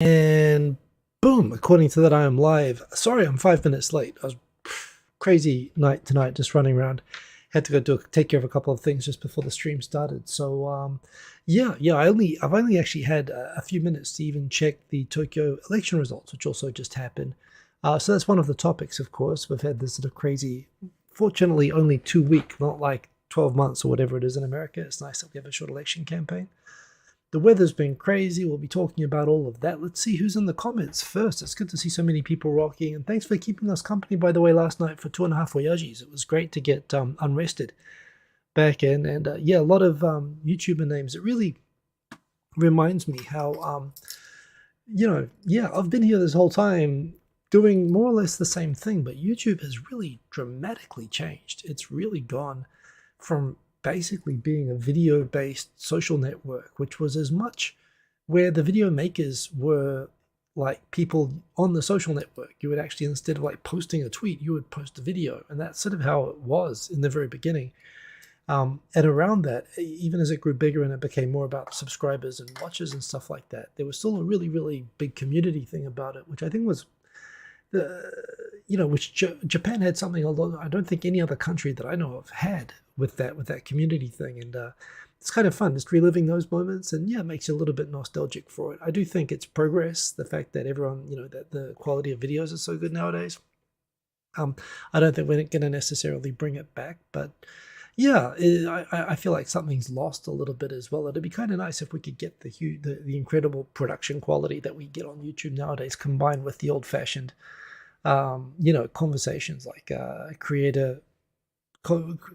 And boom, according to that, I am live. Sorry, I'm 5 minutes late. I was crazy night tonight, just running around. Had to go take care of a couple of things just before the stream started. So yeah, I've only actually had a few minutes to even check the Tokyo election results, which also just happened. So that's one of the topics, of course. We've had this sort of crazy, fortunately, only 2 week, not like 12 months or whatever it is in America. It's nice that we have a short election campaign. The weather's been crazy. We'll be talking about all of that. Let's see who's in the comments first. It's good to see so many people rocking. And thanks for keeping us company, by the way, last night for 2.5 Voyages. It was great to get unrested back in. And yeah, a lot of YouTuber names. It really reminds me how, yeah, I've been here this whole time doing more or less the same thing. But YouTube has really dramatically changed. It's really gone from basically being a video-based social network, which was as much where the video makers were like people on the social network. You would actually, instead of like posting a tweet, you would post a video, and that's sort of how it was in the very beginning. And around that, even as it grew bigger and it became more about subscribers and watches and stuff like that, there was still a really, really big community thing about it, which I think was which Japan had something although I don't think any other country that I know of had with that community thing, and it's kind of fun just reliving those moments, and yeah, it makes you a little bit nostalgic for it. I do think it's progress, the fact that everyone, that the quality of videos is so good nowadays. I don't think we're going to necessarily bring it back, but yeah, I feel like something's lost a little bit as well. It'd be kind of nice if we could get the incredible production quality that we get on YouTube nowadays combined with the old-fashioned conversations like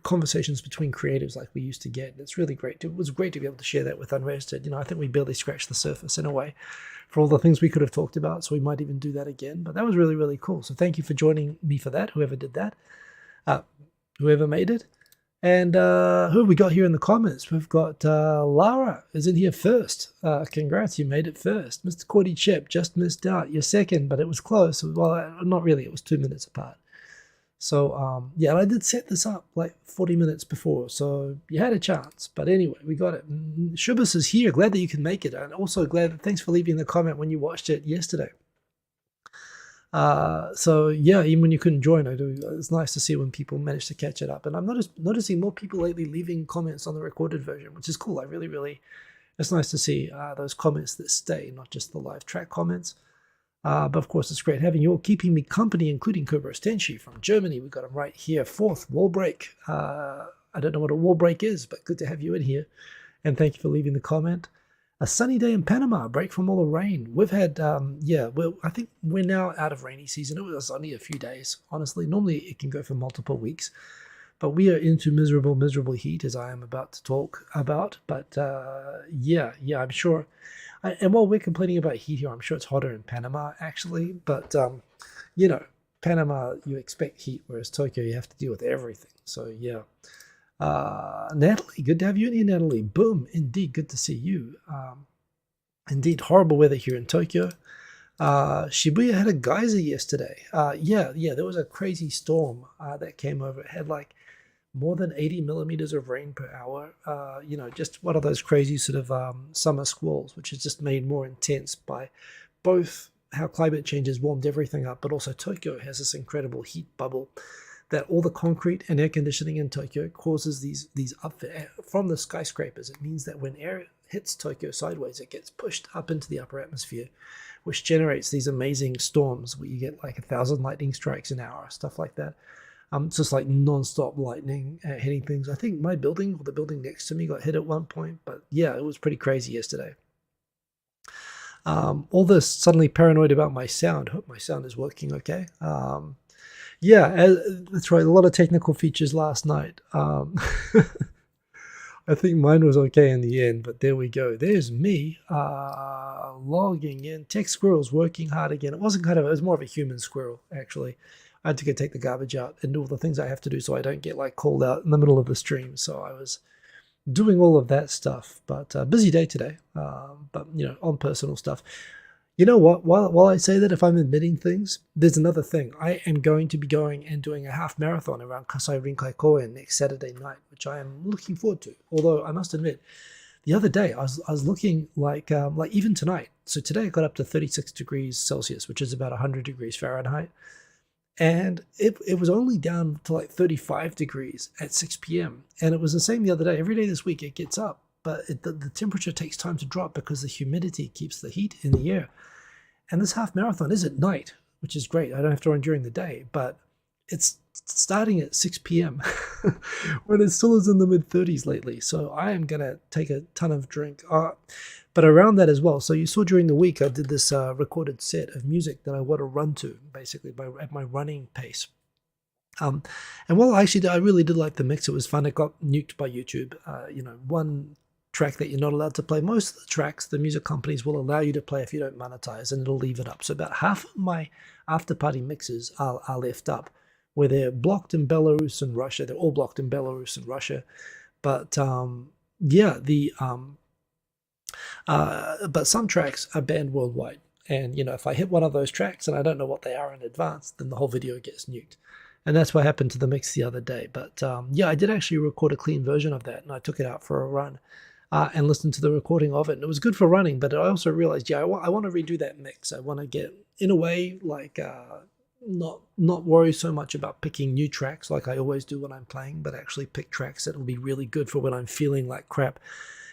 conversations between creatives like we used to get. It's really great. It was great to be able to share that with Unrested. I think we barely scratched the surface in a way for all the things we could have talked about, so we might even do that again. But that was really, really cool. So thank you for joining me for that, whoever did that, whoever made it. And who have we got here in the comments? We've got Lara is in here first. Congrats, you made it first. Mr. Cordy Chip just missed out. You're second, but it was close. Well, not really. It was 2 minutes apart. So, yeah, I did set this up like 40 minutes before, so you had a chance. But anyway, we got it. Shubas is here. Glad that you can make it. And also glad that thanks for leaving the comment when you watched it yesterday. So yeah, even when you couldn't join, it's nice to see when people manage to catch it up. And I'm noticing more people lately leaving comments on the recorded version, which is cool. It's nice to see those comments that stay, not just the live track comments. But of course, it's great having you all keeping me company, including Cobra Stenshi from Germany. We got him right here. Fourth, wall break. I don't know what a wall break is, but good to have you in here. And thank you for leaving the comment. A sunny day in Panama, break from all the rain. We've had, I think we're now out of rainy season. It was only a few days, honestly. Normally it can go for multiple weeks. But we are into miserable, miserable heat, as I am about to talk about. But yeah, I'm sure. And while we're complaining about heat here, I'm sure it's hotter in Panama, actually. But, Panama, you expect heat, whereas Tokyo, you have to deal with everything. So, yeah. Natalie, good to have you in here, Natalie. Boom, indeed, good to see you. Indeed, horrible weather here in Tokyo. Shibuya had a geyser yesterday. Yeah, there was a crazy storm that came over. It had like more than 80 millimeters of rain per hour. Just one of those crazy sort of summer squalls, which is just made more intense by both how climate change has warmed everything up, but also Tokyo has this incredible heat bubble that all the concrete and air conditioning in Tokyo causes these up from the skyscrapers. It means that when air hits Tokyo sideways, it gets pushed up into the upper atmosphere, which generates these amazing storms where you get like 1,000 lightning strikes an hour, stuff like that. It's just like non-stop lightning hitting things. I think my building or the building next to me got hit at one point, but yeah, it was pretty crazy yesterday. All this suddenly paranoid about my sound. Hope my sound is working okay. Yeah, that's right. A lot of technical features last night. I think mine was okay in the end, but there we go. There's me logging in. Tech squirrel's working hard again. It was more of a human squirrel, actually. I had to go take the garbage out and do all the things I have to do so I don't get like called out in the middle of the stream. So I was doing all of that stuff, but busy day today. But on personal stuff. You know what? While I say that, if I'm admitting things, there's another thing. I am going to be going and doing a half marathon around Kasai Rinkai Koen next Saturday night, which I am looking forward to. Although I must admit, the other day I was looking like even tonight. So today I got up to 36 degrees Celsius, which is about 100 degrees Fahrenheit. And it was only down to like 35 degrees at 6 p.m. And it was the same the other day. Every day this week it gets up, but the temperature takes time to drop because the humidity keeps the heat in the air. And this half marathon is at night, which is great. I don't have to run during the day, but it's starting at 6 p.m. when it still is in the mid-30s lately. So I am going to take a ton of drink. But around that as well, so you saw during the week I did this recorded set of music that I want to run to, basically, at my running pace. And while I really did like the mix. It was fun. It got nuked by YouTube. One track that you're not allowed to play. Most of the tracks the music companies will allow you to play if you don't monetize, and it'll leave it up. So about half of my after-party mixes are left up, where they're blocked in Belarus and Russia. They're all blocked in Belarus and Russia. But but some tracks are banned worldwide. And, if I hit one of those tracks and I don't know what they are in advance, then the whole video gets nuked. And that's what happened to the mix the other day. But I did actually record a clean version of that, and I took it out for a run and listened to the recording of it. And it was good for running, but I also realized, I want to redo that mix. I want to get, in a way, like not worry so much about picking new tracks like I always do when I'm playing, but actually pick tracks that will be really good for when I'm feeling like crap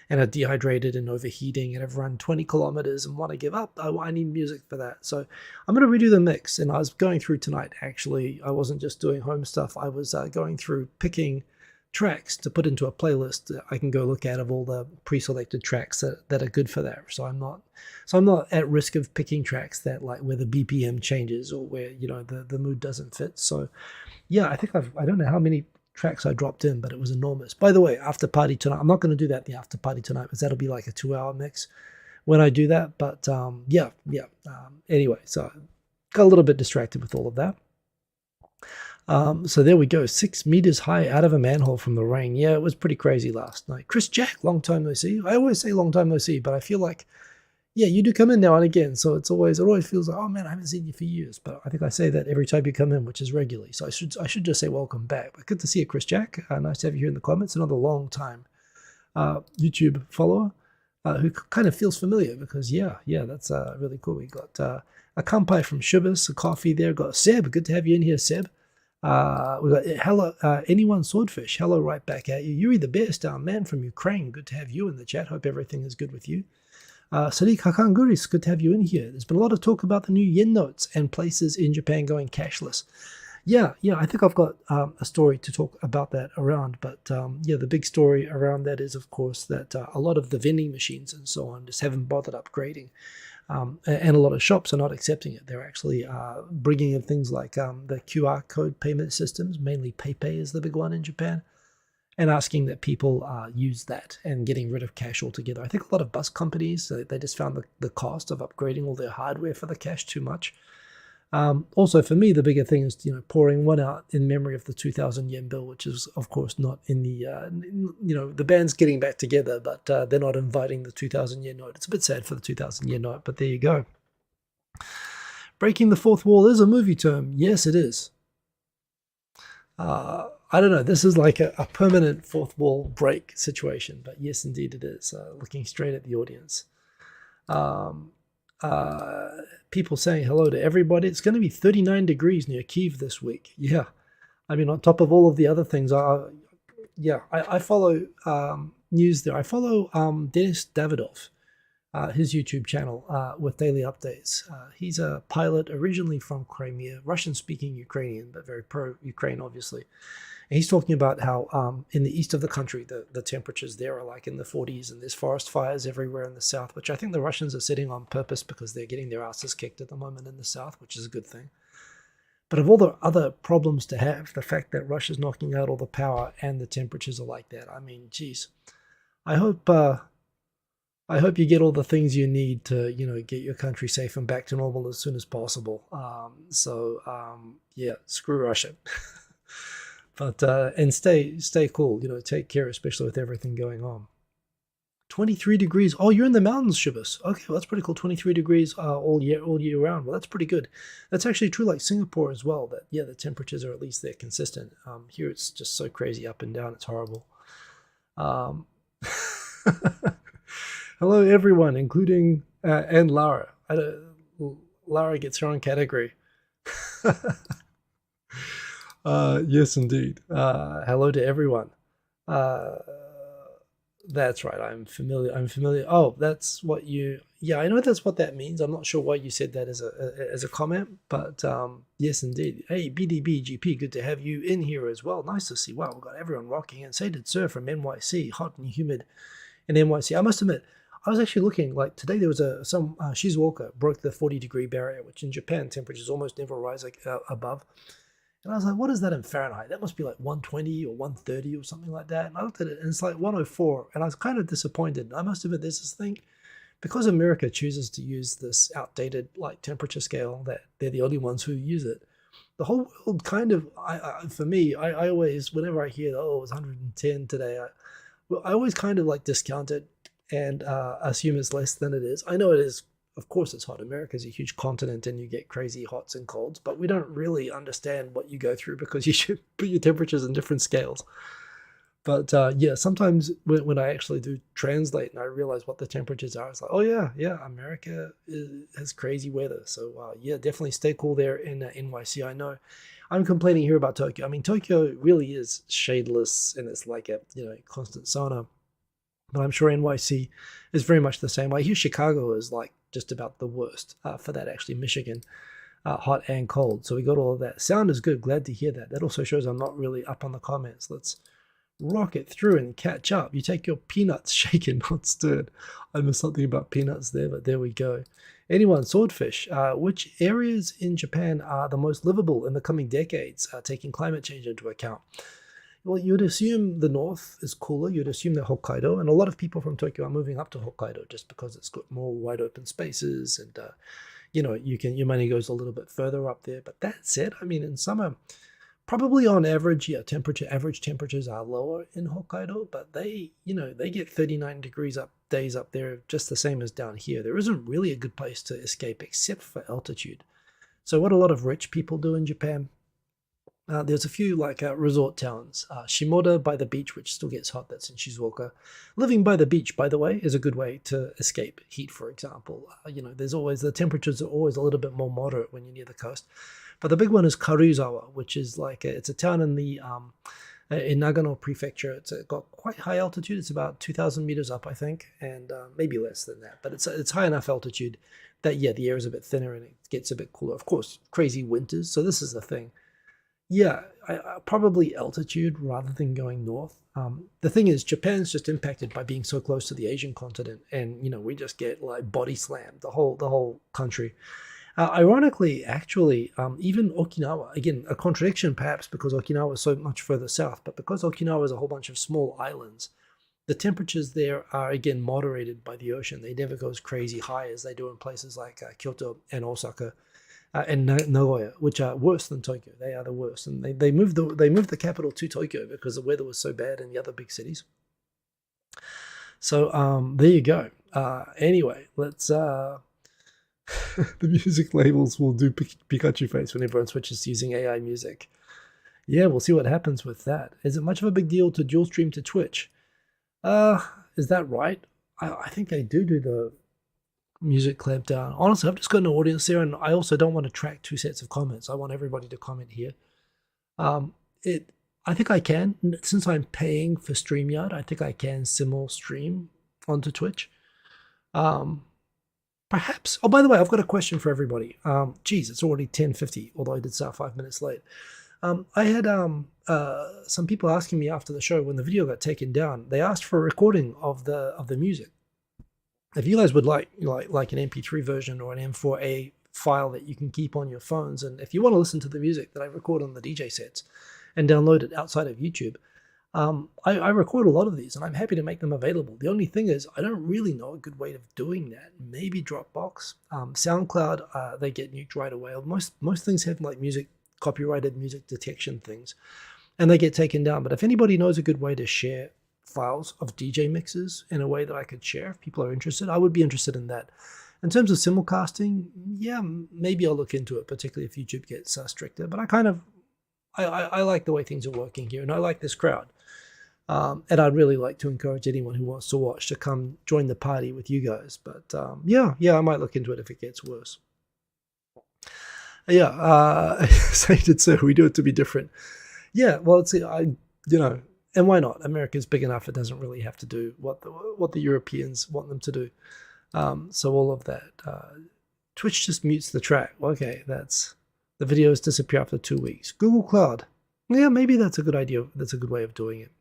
and are dehydrated and overheating and have run 20 kilometers and want to give up. I need music for that. So I'm going to redo the mix. And I was going through tonight, actually. I wasn't just doing home stuff. I was going through picking tracks to put into a playlist that I can go look at of all the pre-selected tracks that are good for that. So I'm not at risk of picking tracks that like where the BPM changes or where the mood doesn't fit. So I think I don't know how many tracks I dropped in, but it was enormous. By the way, after party tonight, I'm not going to do that the after party tonight because that'll be like a 2-hour mix when I do that. But anyway, so got a little bit distracted with all of that. So there we go, 6 meters high out of a manhole from the rain. Yeah, it was pretty crazy last night. Chris Jack, long time no see. I always say long time no see, but I feel like, you do come in now and again. So it always feels like, oh man, I haven't seen you for years. But I think I say that every time you come in, which is regularly. So I should just say welcome back. But good to see you, Chris Jack. Nice to have you here in the comments. Another long time YouTube follower who kind of feels familiar because that's really cool. We got a kampai from Shubis, a coffee there. Got Seb. Good to have you in here, Seb. We got hello, anyone swordfish. Hello, right back at you. Yuri the Bear Star Man from Ukraine. Good to have you in the chat. Hope everything is good with you. Sadiq Hakanguris, good to have you in here. There's been a lot of talk about the new yen notes and places in Japan going cashless. I think I've got a story to talk about that around. But the big story around that is, of course, that a lot of the vending machines and so on just haven't bothered upgrading. And a lot of shops are not accepting it. They're actually bringing in things like the QR code payment systems, mainly PayPay is the big one in Japan, and asking that people use that and getting rid of cash altogether. I think a lot of bus companies, they just found the cost of upgrading all their hardware for the cash too much. Also, for me, the bigger thing is pouring one out in memory of the 2,000 yen bill, which is, of course, not in the the band's getting back together, but they're not inviting the 2,000 yen note. It's a bit sad for the 2,000 yen note, but there you go. Breaking the fourth wall is a movie term. Yes, it is. I don't know. This is like a permanent fourth wall break situation, but yes, indeed it is. Looking straight at the audience. People saying hello to everybody. It's going to be 39 degrees near Kyiv this week. Yeah. I mean, on top of all of the other things, I follow news there. I follow Denis Davidov, his YouTube channel with daily updates. He's a pilot originally from Crimea, Russian-speaking Ukrainian, but very pro-Ukraine, obviously. And he's talking about how in the east of the country, the temperatures there are like in the 40s, and there's forest fires everywhere in the south, which I think the Russians are setting on purpose because they're getting their asses kicked at the moment in the south, which is a good thing. But of all the other problems to have, the fact that Russia's knocking out all the power and the temperatures are like that, I mean, geez. I hope you get all the things you need to, get your country safe and back to normal as soon as possible. Screw Russia. But and stay cool, take care, especially with everything going on. 23 degrees. Oh, you're in the mountains, Shibas. Okay, well, that's pretty cool. 23 degrees all year round. Well, that's pretty good. That's actually true like Singapore as well. That the temperatures are at least they're consistent. Here it's just so crazy up and down. It's horrible. Hello, everyone, including and Lara. Lara gets her own category. Yes, indeed. Hello to everyone. Uh, that's right. I'm familiar. I'm familiar. Oh, that's what you. Yeah, I know that's what that means. I'm not sure why you said that as a comment, but yes, indeed. Hey, BDBGP, good to have you in here as well. Nice to see. Wow, we've got everyone rocking. And Sated Sir from NYC, hot and humid in NYC. I must admit, I was actually looking like today. There was some Shizuoka broke the 40-degree barrier, which in Japan temperatures almost never rise above. And I was like, what is that in Fahrenheit? That must be like 120 or 130 or something like that. And I looked at it and it's like 104. And I was kind of disappointed. I must admit, there's this thing, because America chooses to use this outdated like temperature scale, that they're the only ones who use it. The whole world kind of, for me, I always, whenever I hear, oh, it was 110 today, I always kind of like discount it and assume it's less than it is. I know it is. Of course, it's hot. America's a huge continent and you get crazy hots and colds, but we don't really understand what you go through because you should put your temperatures in different scales. But yeah, sometimes when I actually do translate and I realize what the temperatures are, it's like, oh yeah, America has crazy weather. So yeah, definitely stay cool there in NYC. I know I'm complaining here about Tokyo. I mean, Tokyo really is shadeless and it's like a constant sauna. But I'm sure NYC is very much the same. I hear Chicago is like just about the worst for that, actually. Michigan, hot and cold. So we got all of that. Sound is good. Glad to hear that. That also shows I'm not really up on the comments. Let's rock it through and catch up. You take your peanuts shaken, not stirred. I missed something about peanuts there, but there we go. Anyone, Swordfish, which areas in Japan are the most livable in the coming decades, taking climate change into account? Well, you'd assume the north is cooler. You'd assume that Hokkaido, and a lot of people from Tokyo are moving up to Hokkaido just because it's got more wide open spaces, and your money goes a little bit further up there. But that said, I mean, in summer, probably on average, average temperatures are lower in Hokkaido, but they get 39 degrees days up there, just the same as down here. There isn't really a good place to escape except for altitude. So what a lot of rich people do in Japan. There's a few like resort towns. Shimoda by the beach, which still gets hot. That's in Shizuoka. Living by the beach, by the way, is a good way to escape heat, for example. There's always, the temperatures are always a little bit more moderate when you're near the coast. But the big one is Karuizawa, which is like, it's a town in the in Nagano prefecture. It's got quite high altitude. It's about 2,000 meters up, I think, and maybe less than that. But it's high enough altitude that, yeah, the air is a bit thinner and it gets a bit cooler. Of course, crazy winters. So this is the thing. Yeah, probably altitude rather than going north. The thing is, Japan's just impacted by being so close to the Asian continent, and we just get like body slammed the whole country. Ironically, actually, even Okinawa, again, a contradiction perhaps because Okinawa is so much further south, but because Okinawa is a whole bunch of small islands, the temperatures there are again moderated by the ocean. They never go as crazy high as they do in places like Kyoto and Osaka. And Nagoya, which are worse than Tokyo. They are the worst, and they moved the capital to Tokyo because the weather was so bad in the other big cities. So there you go. Anyway, let's. The music labels will do Pikachu face when everyone switches to using AI music. Yeah, we'll see what happens with that. Is it much of a big deal to dual stream to Twitch? Is that right? I think they do the music clamp down. Honestly, I've just got an audience there, and I also don't want to track two sets of comments. I want everybody to comment here. I think I can, since I'm paying for StreamYard, I think I can simul stream onto Twitch. Perhaps. Oh, by the way, I've got a question for everybody. Geez, it's already 10:50, although I did start 5 minutes late. I had some people asking me after the show when the video got taken down. They asked for a recording of the music. If you guys would like an MP3 version or an M4A file that you can keep on your phones, and if you want to listen to the music that I record on the DJ sets and download it outside of YouTube, I record a lot of these, and I'm happy to make them available. The only thing is, I don't really know a good way of doing that. Maybe Dropbox, SoundCloud, they get nuked right away. Most things have like copyrighted music detection things, and they get taken down. But if anybody knows a good way to share files of DJ mixes in a way that I could share, if people are interested, I would be interested in that. In terms of simulcasting, yeah, maybe I'll look into it, particularly if YouTube gets stricter. But I like the way things are working here, and I like this crowd. And I'd really like to encourage anyone who wants to watch to come join the party with you guys. But yeah, I might look into it if it gets worse. Yeah, Sainted Sir, we do it to be different. Yeah, well, and why not? America's big enough; it doesn't really have to do what the Europeans want them to do. So all of that. Twitch just mutes the track. Okay, the videos disappear after 2 weeks. Google Cloud. Yeah, maybe that's a good idea. That's a good way of doing it.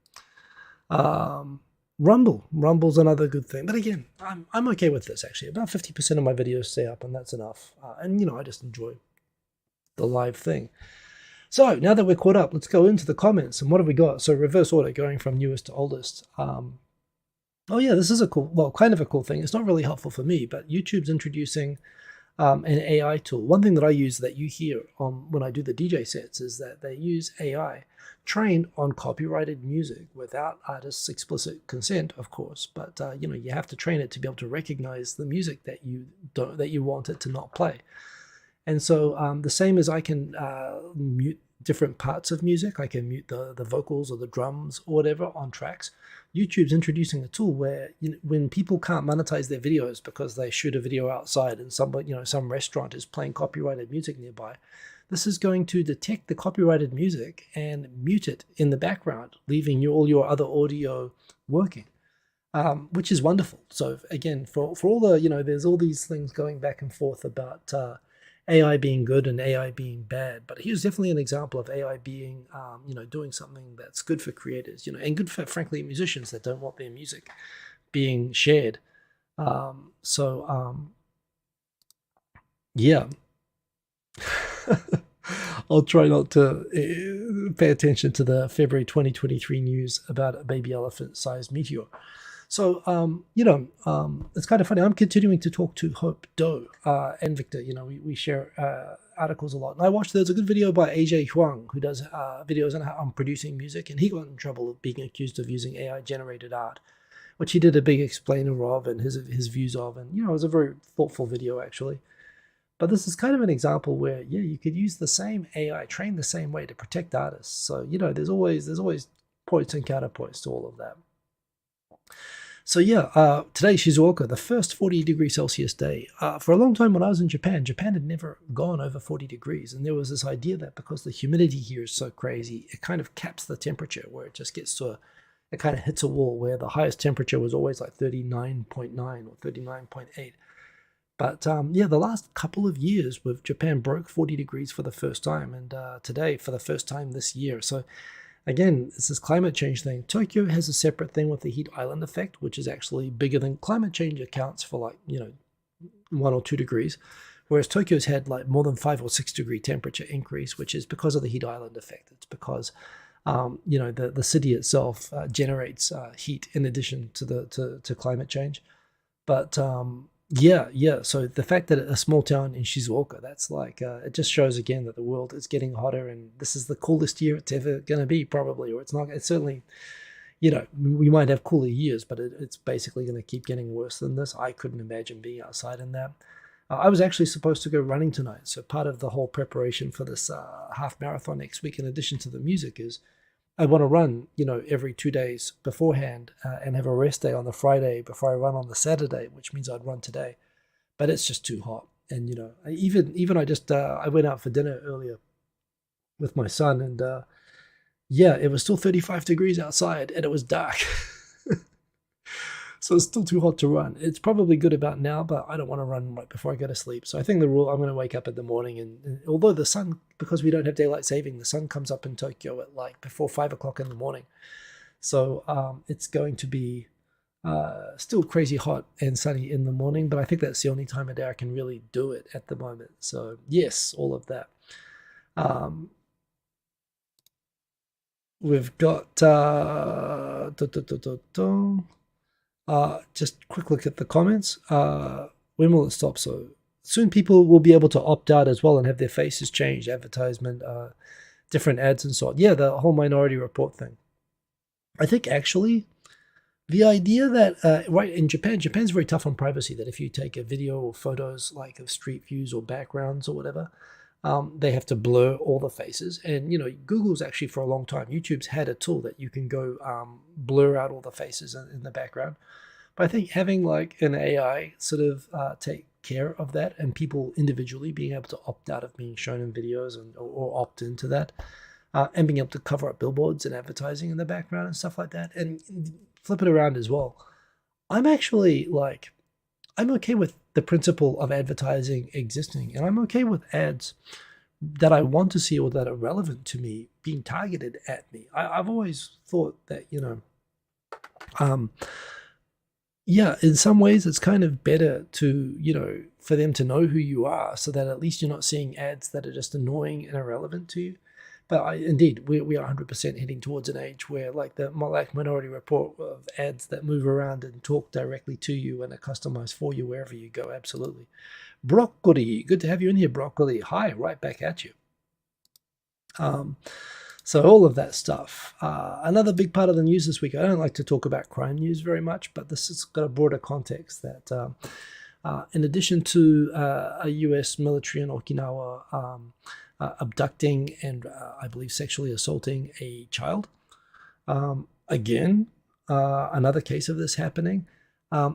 Rumble's another good thing. But again, I'm okay with this actually. About 50% of my videos stay up, and that's enough. And I just enjoy the live thing. So now that we're caught up, let's go into the comments. And what have we got? So reverse order, going from newest to oldest. Oh yeah, this is kind of a cool thing. It's not really helpful for me, but YouTube's introducing an AI tool. One thing that I use that you hear when I do the DJ sets is that they use AI trained on copyrighted music without artists' explicit consent, of course. But you have to train it to be able to recognize the music that you want it to not play. And so the same as I can mute different parts of music, I can mute the vocals or the drums or whatever on tracks. YouTube's introducing a tool where when people can't monetize their videos because they shoot a video outside and some restaurant is playing copyrighted music nearby, this is going to detect the copyrighted music and mute it in the background, leaving all your other audio working, which is wonderful. So again, for all the there's all these things going back and forth about AI being good and AI being bad, but here's definitely an example of AI being, doing something that's good for creators, and good for, frankly, musicians that don't want their music being shared. Yeah. I'll try not to pay attention to the February 2023 news about a baby elephant-sized meteor. So, it's kind of funny. I'm continuing to talk to Hope Doe and Victor. We share articles a lot. And there's a good video by AJ Huang, who does videos on producing music, and he got in trouble of being accused of using AI-generated art, which he did a big explainer of and his views of. And, it was a very thoughtful video, actually. But this is kind of an example where, you could use the same AI, trained the same way to protect artists. So, there's always points and counterpoints to all of that. So today Shizuoka, the first 40°C day. For a long time when I was in Japan had never gone over 40 degrees. And there was this idea that because the humidity here is so crazy, it kind of caps the temperature where it just gets it kind of hits a wall where the highest temperature was always like 39.9 or 39.8. But the last couple of years with Japan broke 40 degrees for the first time. And today for the first time this year. So again, it's this climate change thing. Tokyo has a separate thing with the heat island effect, which is actually bigger than climate change accounts for 1 or 2 degrees, whereas Tokyo's had more than 5 or 6 degree temperature increase, which is because of the heat island effect. It's because the city itself generates heat in addition to climate change. But so the fact that a small town in Shizuoka, that's it just shows again that the world is getting hotter, and this is the coolest year it's ever going to be, probably, or it's not. It's certainly, we might have cooler years, but it's basically going to keep getting worse than this. I couldn't imagine being outside in that. I was actually supposed to go running tonight, so part of the whole preparation for this half marathon next week, in addition to the music, is I want to run, every 2 days beforehand and have a rest day on the Friday before I run on the Saturday, which means I'd run today. But it's just too hot. And, I went out for dinner earlier with my son, and it was still 35 degrees outside and it was dark. So it's still too hot to run. It's probably good about now, but I don't want to run right before I go to sleep. So I think the rule, I'm going to wake up in the morning, and although the sun, because we don't have daylight saving, the sun comes up in Tokyo at before 5 o'clock in the morning. So it's going to be still crazy hot and sunny in the morning, but I think that's the only time of day I can really do it at the moment. So yes, all of that. We've got just quick look at the comments. When will it stop? So soon people will be able to opt out as well and have their faces changed, advertisement, different ads and so on. Yeah, the whole Minority Report thing. I think actually the idea that, right, in Japan's very tough on privacy, that if you take a video or photos of street views or backgrounds or whatever, they have to blur all the faces. And, Google's actually for a long time, YouTube's had a tool that you can go blur out all the faces in the background. But I think having like an AI sort of take care of that, and people individually being able to opt out of being shown in videos or opt into that, and being able to cover up billboards and advertising in the background and stuff like that, and flip it around as well. I'm actually like, I'm okay with the principle of advertising existing, and I'm okay with ads that I want to see or that are relevant to me being targeted at me. I've always thought that, yeah, in some ways it's kind of better to, for them to know who you are, so that at least you're not seeing ads that are just annoying and irrelevant to you. But indeed, we are 100% heading towards an age where, like the Minority Report of ads that move around and talk directly to you and are customized for you wherever you go. Absolutely. Broccoli, good to have you in here, Broccoli. Hi, right back at you. So all of that stuff. Another big part of the news this week, I don't like to talk about crime news very much, but this has got a broader context that in addition to a US military in Okinawa abducting and I believe sexually assaulting a child, again, another case of this happening.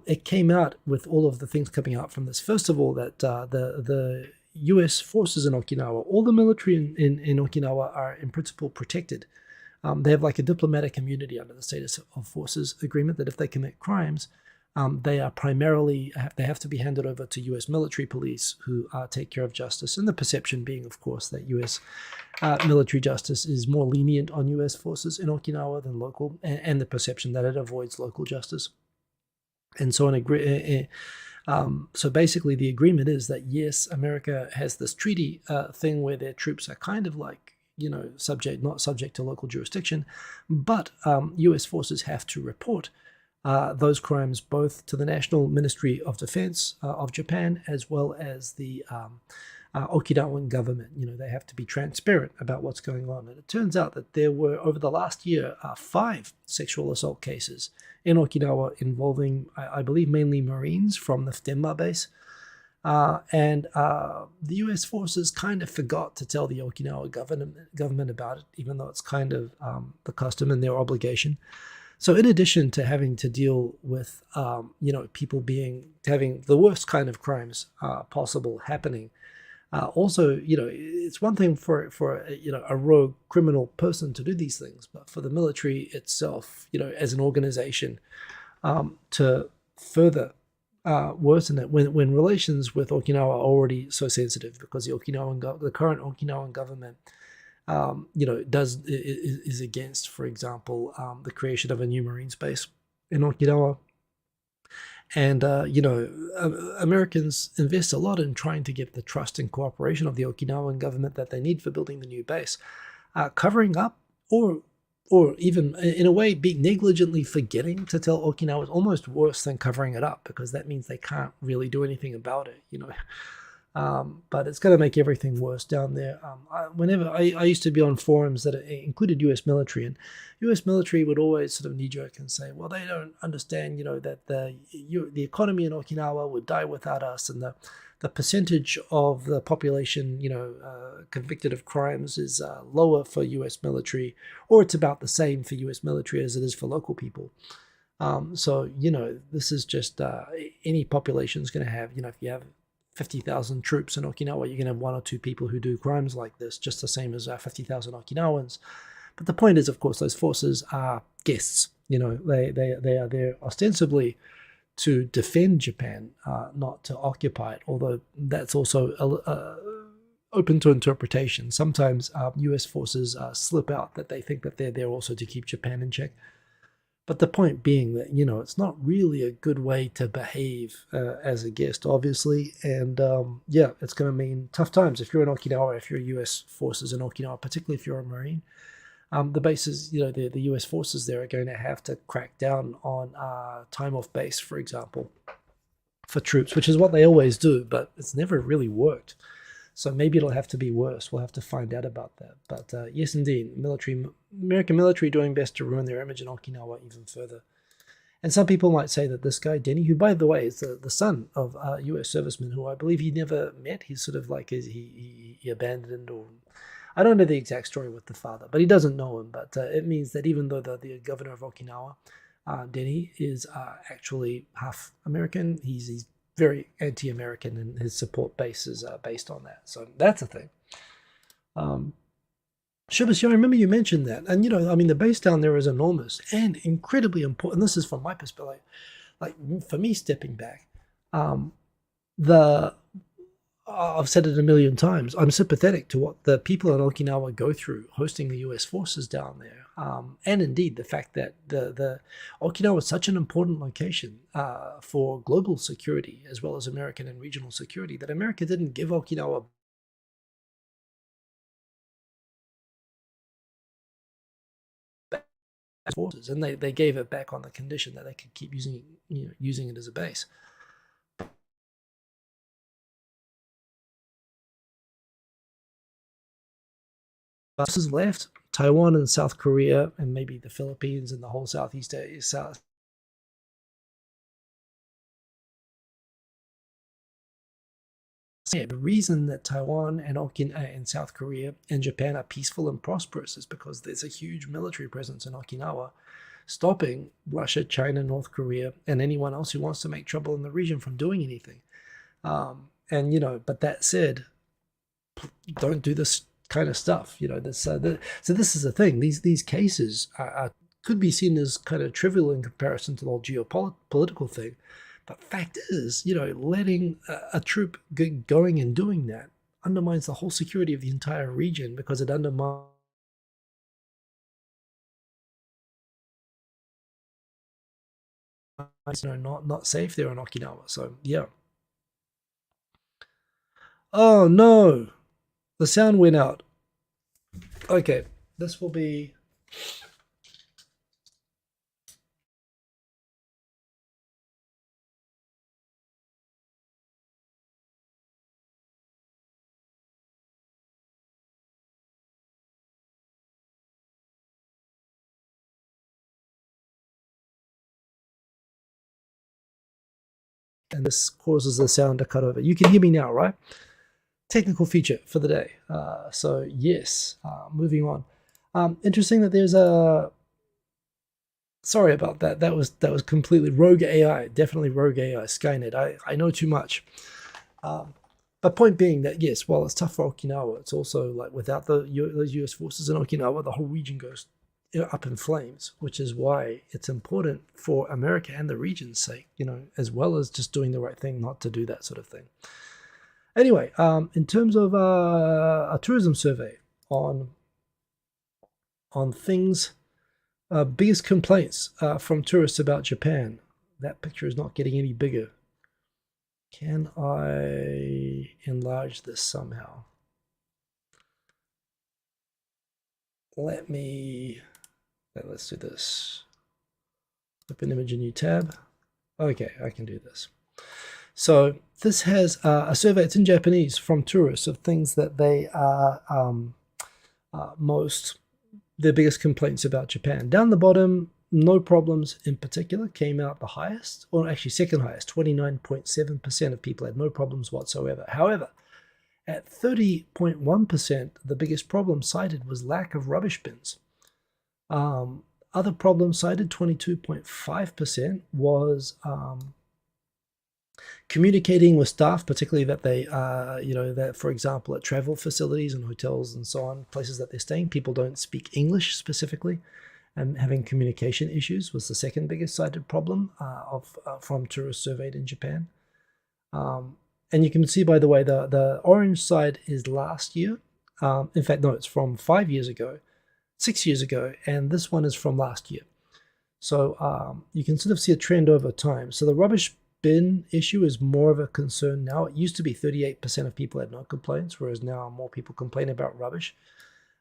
It came out with all of the things coming out from this. First of all, that the U.S. forces in Okinawa, all the military in Okinawa are in principle protected. They have like a diplomatic immunity under the Status of Forces Agreement that if they commit crimes, they are primarily, they have to be handed over to U.S. military police who take care of justice. And the perception being, of course, that U.S. Military justice is more lenient on U.S. forces in Okinawa than local, and the perception that it avoids local justice. And so so basically the agreement is that, yes, America has this treaty thing where their troops are kind of like, not subject to local jurisdiction, but U.S. forces have to report those crimes both to the National Ministry of Defense of Japan as well as the Okinawan government. They have to be transparent about what's going on. And it turns out that there were, over the last year, 5 sexual assault cases in Okinawa involving, I believe, mainly Marines from the Futenma base. And the U.S. forces kind of forgot to tell the Okinawa government about it, even though it's kind of the custom and their obligation. So in addition to having to deal with, people having the worst kind of crimes possible happening, also, it's one thing for a rogue criminal person to do these things, but for the military itself, as an organization, to further worsen it when relations with Okinawa are already so sensitive, because the current Okinawan government, is against, for example, the creation of a new Marines base in Okinawa. And, Americans invest a lot in trying to get the trust and cooperation of the Okinawan government that they need for building the new base. Covering up or even, in a way, be negligently forgetting to tell Okinawa is almost worse than covering it up, because that means they can't really do anything about it, But it's going to make everything worse down there. Whenever I used to be on forums that included U.S. military, and U.S. military would always sort of knee-jerk and say, well, they don't understand, that the economy in Okinawa would die without us, and the percentage of the population, convicted of crimes is lower for U.S. military, or it's about the same for U.S. military as it is for local people. So, this is just any population is going to have, if you have 50,000 troops in Okinawa, you're going to have 1 or 2 people who do crimes like this, just the same as 50,000 Okinawans. But the point is, of course, those forces are guests. They are there ostensibly to defend Japan, not to occupy it, although that's also open to interpretation. Sometimes U.S. forces slip out that they think that they're there also to keep Japan in check. But the point being that, it's not really a good way to behave as a guest, obviously. And it's going to mean tough times if you're in Okinawa, if you're U.S. forces in Okinawa, particularly if you're a Marine. The bases, the U.S. forces there are going to have to crack down on time off base, for example, for troops, which is what they always do, but it's never really worked. So maybe it'll have to be worse. We'll have to find out about that. But yes, indeed, American military doing best to ruin their image in Okinawa even further. And some people might say that this guy, Denny, who, by the way, is the son of a U.S. serviceman who I believe he never met. He's sort of like, he he abandoned, or I don't know the exact story with the father, but he doesn't know him. But it means that even though the governor of Okinawa, Denny, is actually half American, he's very anti-American, and his support base is based on that. So that's a thing. Shubhas, I remember you mentioned that, and I mean, the base down there is enormous and incredibly important. This is from my perspective, like for me, stepping back. I've said it a million times. I'm sympathetic to what the people in Okinawa go through hosting the U.S. forces down there, and indeed the fact that the Okinawa is such an important location for global security as well as American and regional security, that America didn't give Okinawa forces, and they gave it back on the condition that they could keep using it as a base. Buses left Taiwan and South Korea, and maybe the Philippines and the whole Southeast Asia. The reason that Taiwan and Okinawa and South Korea and Japan are peaceful and prosperous is because there's a huge military presence in Okinawa, stopping Russia, China, North Korea, and anyone else who wants to make trouble in the region from doing anything. But that said, don't do this kind of stuff. So this is the thing. These cases could be seen as kind of trivial in comparison to the whole geopolitical thing. But fact is, letting a troop going and doing that undermines the whole security of the entire region, because it undermines not safe there in Okinawa. So yeah. Oh no, the sound went out. Okay, this will be. And this causes the sound to cut over. You can hear me now, right? Technical feature for the day. So yes, moving on. Interesting that there's a. Sorry about that. That was completely rogue AI. Definitely rogue AI. Skynet. I know too much. But point being that yes, while it's tough for Okinawa, it's also like without those U.S. forces in Okinawa, the whole region goes up in flames, which is why it's important for America and the region's sake, as well as just doing the right thing, not to do that sort of thing. Anyway, in terms of a tourism survey on things, biggest complaints from tourists about Japan. That picture is not getting any bigger. Can I enlarge this somehow? Let's do this. Open image, a new tab. Okay, I can do this. So this has a survey. It's in Japanese from tourists of things that they are their biggest complaints about Japan. Down the bottom, no problems in particular came out the highest, or actually second highest. 29.7% of people had no problems whatsoever. However, at 30.1%, the biggest problem cited was lack of rubbish bins. Other problems cited, 22.5%, was communicating with staff, particularly that they, that for example, at travel facilities and hotels and so on, places that they're staying, people don't speak English specifically, and having communication issues was the second biggest cited problem from tourists surveyed in Japan. And you can see, by the way, the orange side is last year. In fact, no, it's from 6 years ago, and this one is from last year. So you can sort of see a trend over time. So the rubbish bin issue is more of a concern now. It used to be 38% of people had no complaints, whereas now more people complain about rubbish.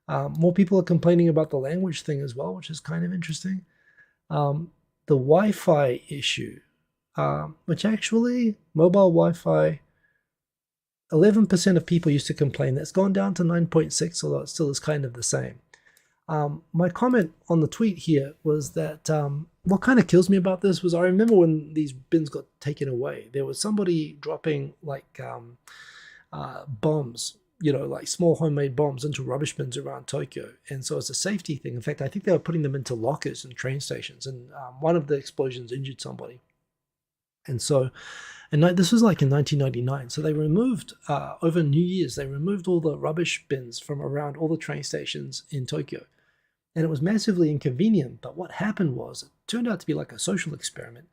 More people are complaining about the language thing as well, which is kind of interesting. The Wi-Fi issue, which actually, mobile Wi-Fi, 11% of people used to complain. That's gone down to 9.6, although it still is kind of the same. My comment on the tweet here was that what kind of kills me about this was I remember when these bins got taken away, there was somebody dropping like bombs, like small homemade bombs into rubbish bins around Tokyo. And so it's a safety thing. In fact, I think they were putting them into lockers and train stations. And one of the explosions injured somebody. And so, and this was like in 1999. So they removed, over New Year's, they removed all the rubbish bins from around all the train stations in Tokyo. And it was massively inconvenient. But what happened was, it turned out to be like a social experiment,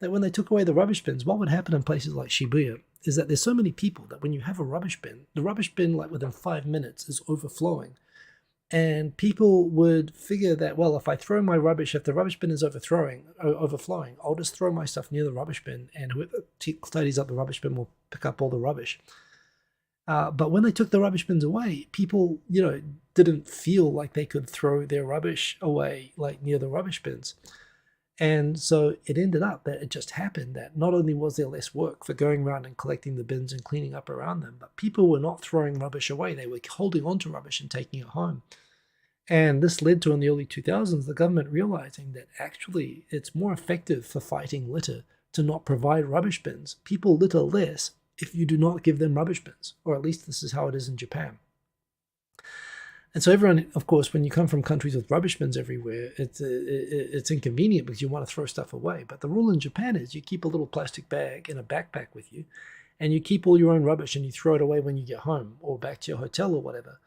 that when they took away the rubbish bins, what would happen in places like Shibuya is that there's so many people that when you have a rubbish bin, the rubbish bin, like within 5 minutes, is overflowing. And people would figure that, well, if I throw my rubbish, if the rubbish bin is overflowing, I'll just throw my stuff near the rubbish bin, and whoever tidies up the rubbish bin will pick up all the rubbish. But when they took the rubbish bins away, people, didn't feel like they could throw their rubbish away like near the rubbish bins. And so it ended up that it just happened that not only was there less work for going around and collecting the bins and cleaning up around them, but people were not throwing rubbish away. They were holding on to rubbish and taking it home. And this led to, in the early 2000s, the government realizing that actually it's more effective for fighting litter to not provide rubbish bins. People litter less if you do not give them rubbish bins, or at least this is how it is in Japan. And so everyone, of course, when you come from countries with rubbish bins everywhere, it's inconvenient because you want to throw stuff away. But the rule in Japan is you keep a little plastic bag in a backpack with you, and you keep all your own rubbish and you throw it away when you get home or back to your hotel or whatever.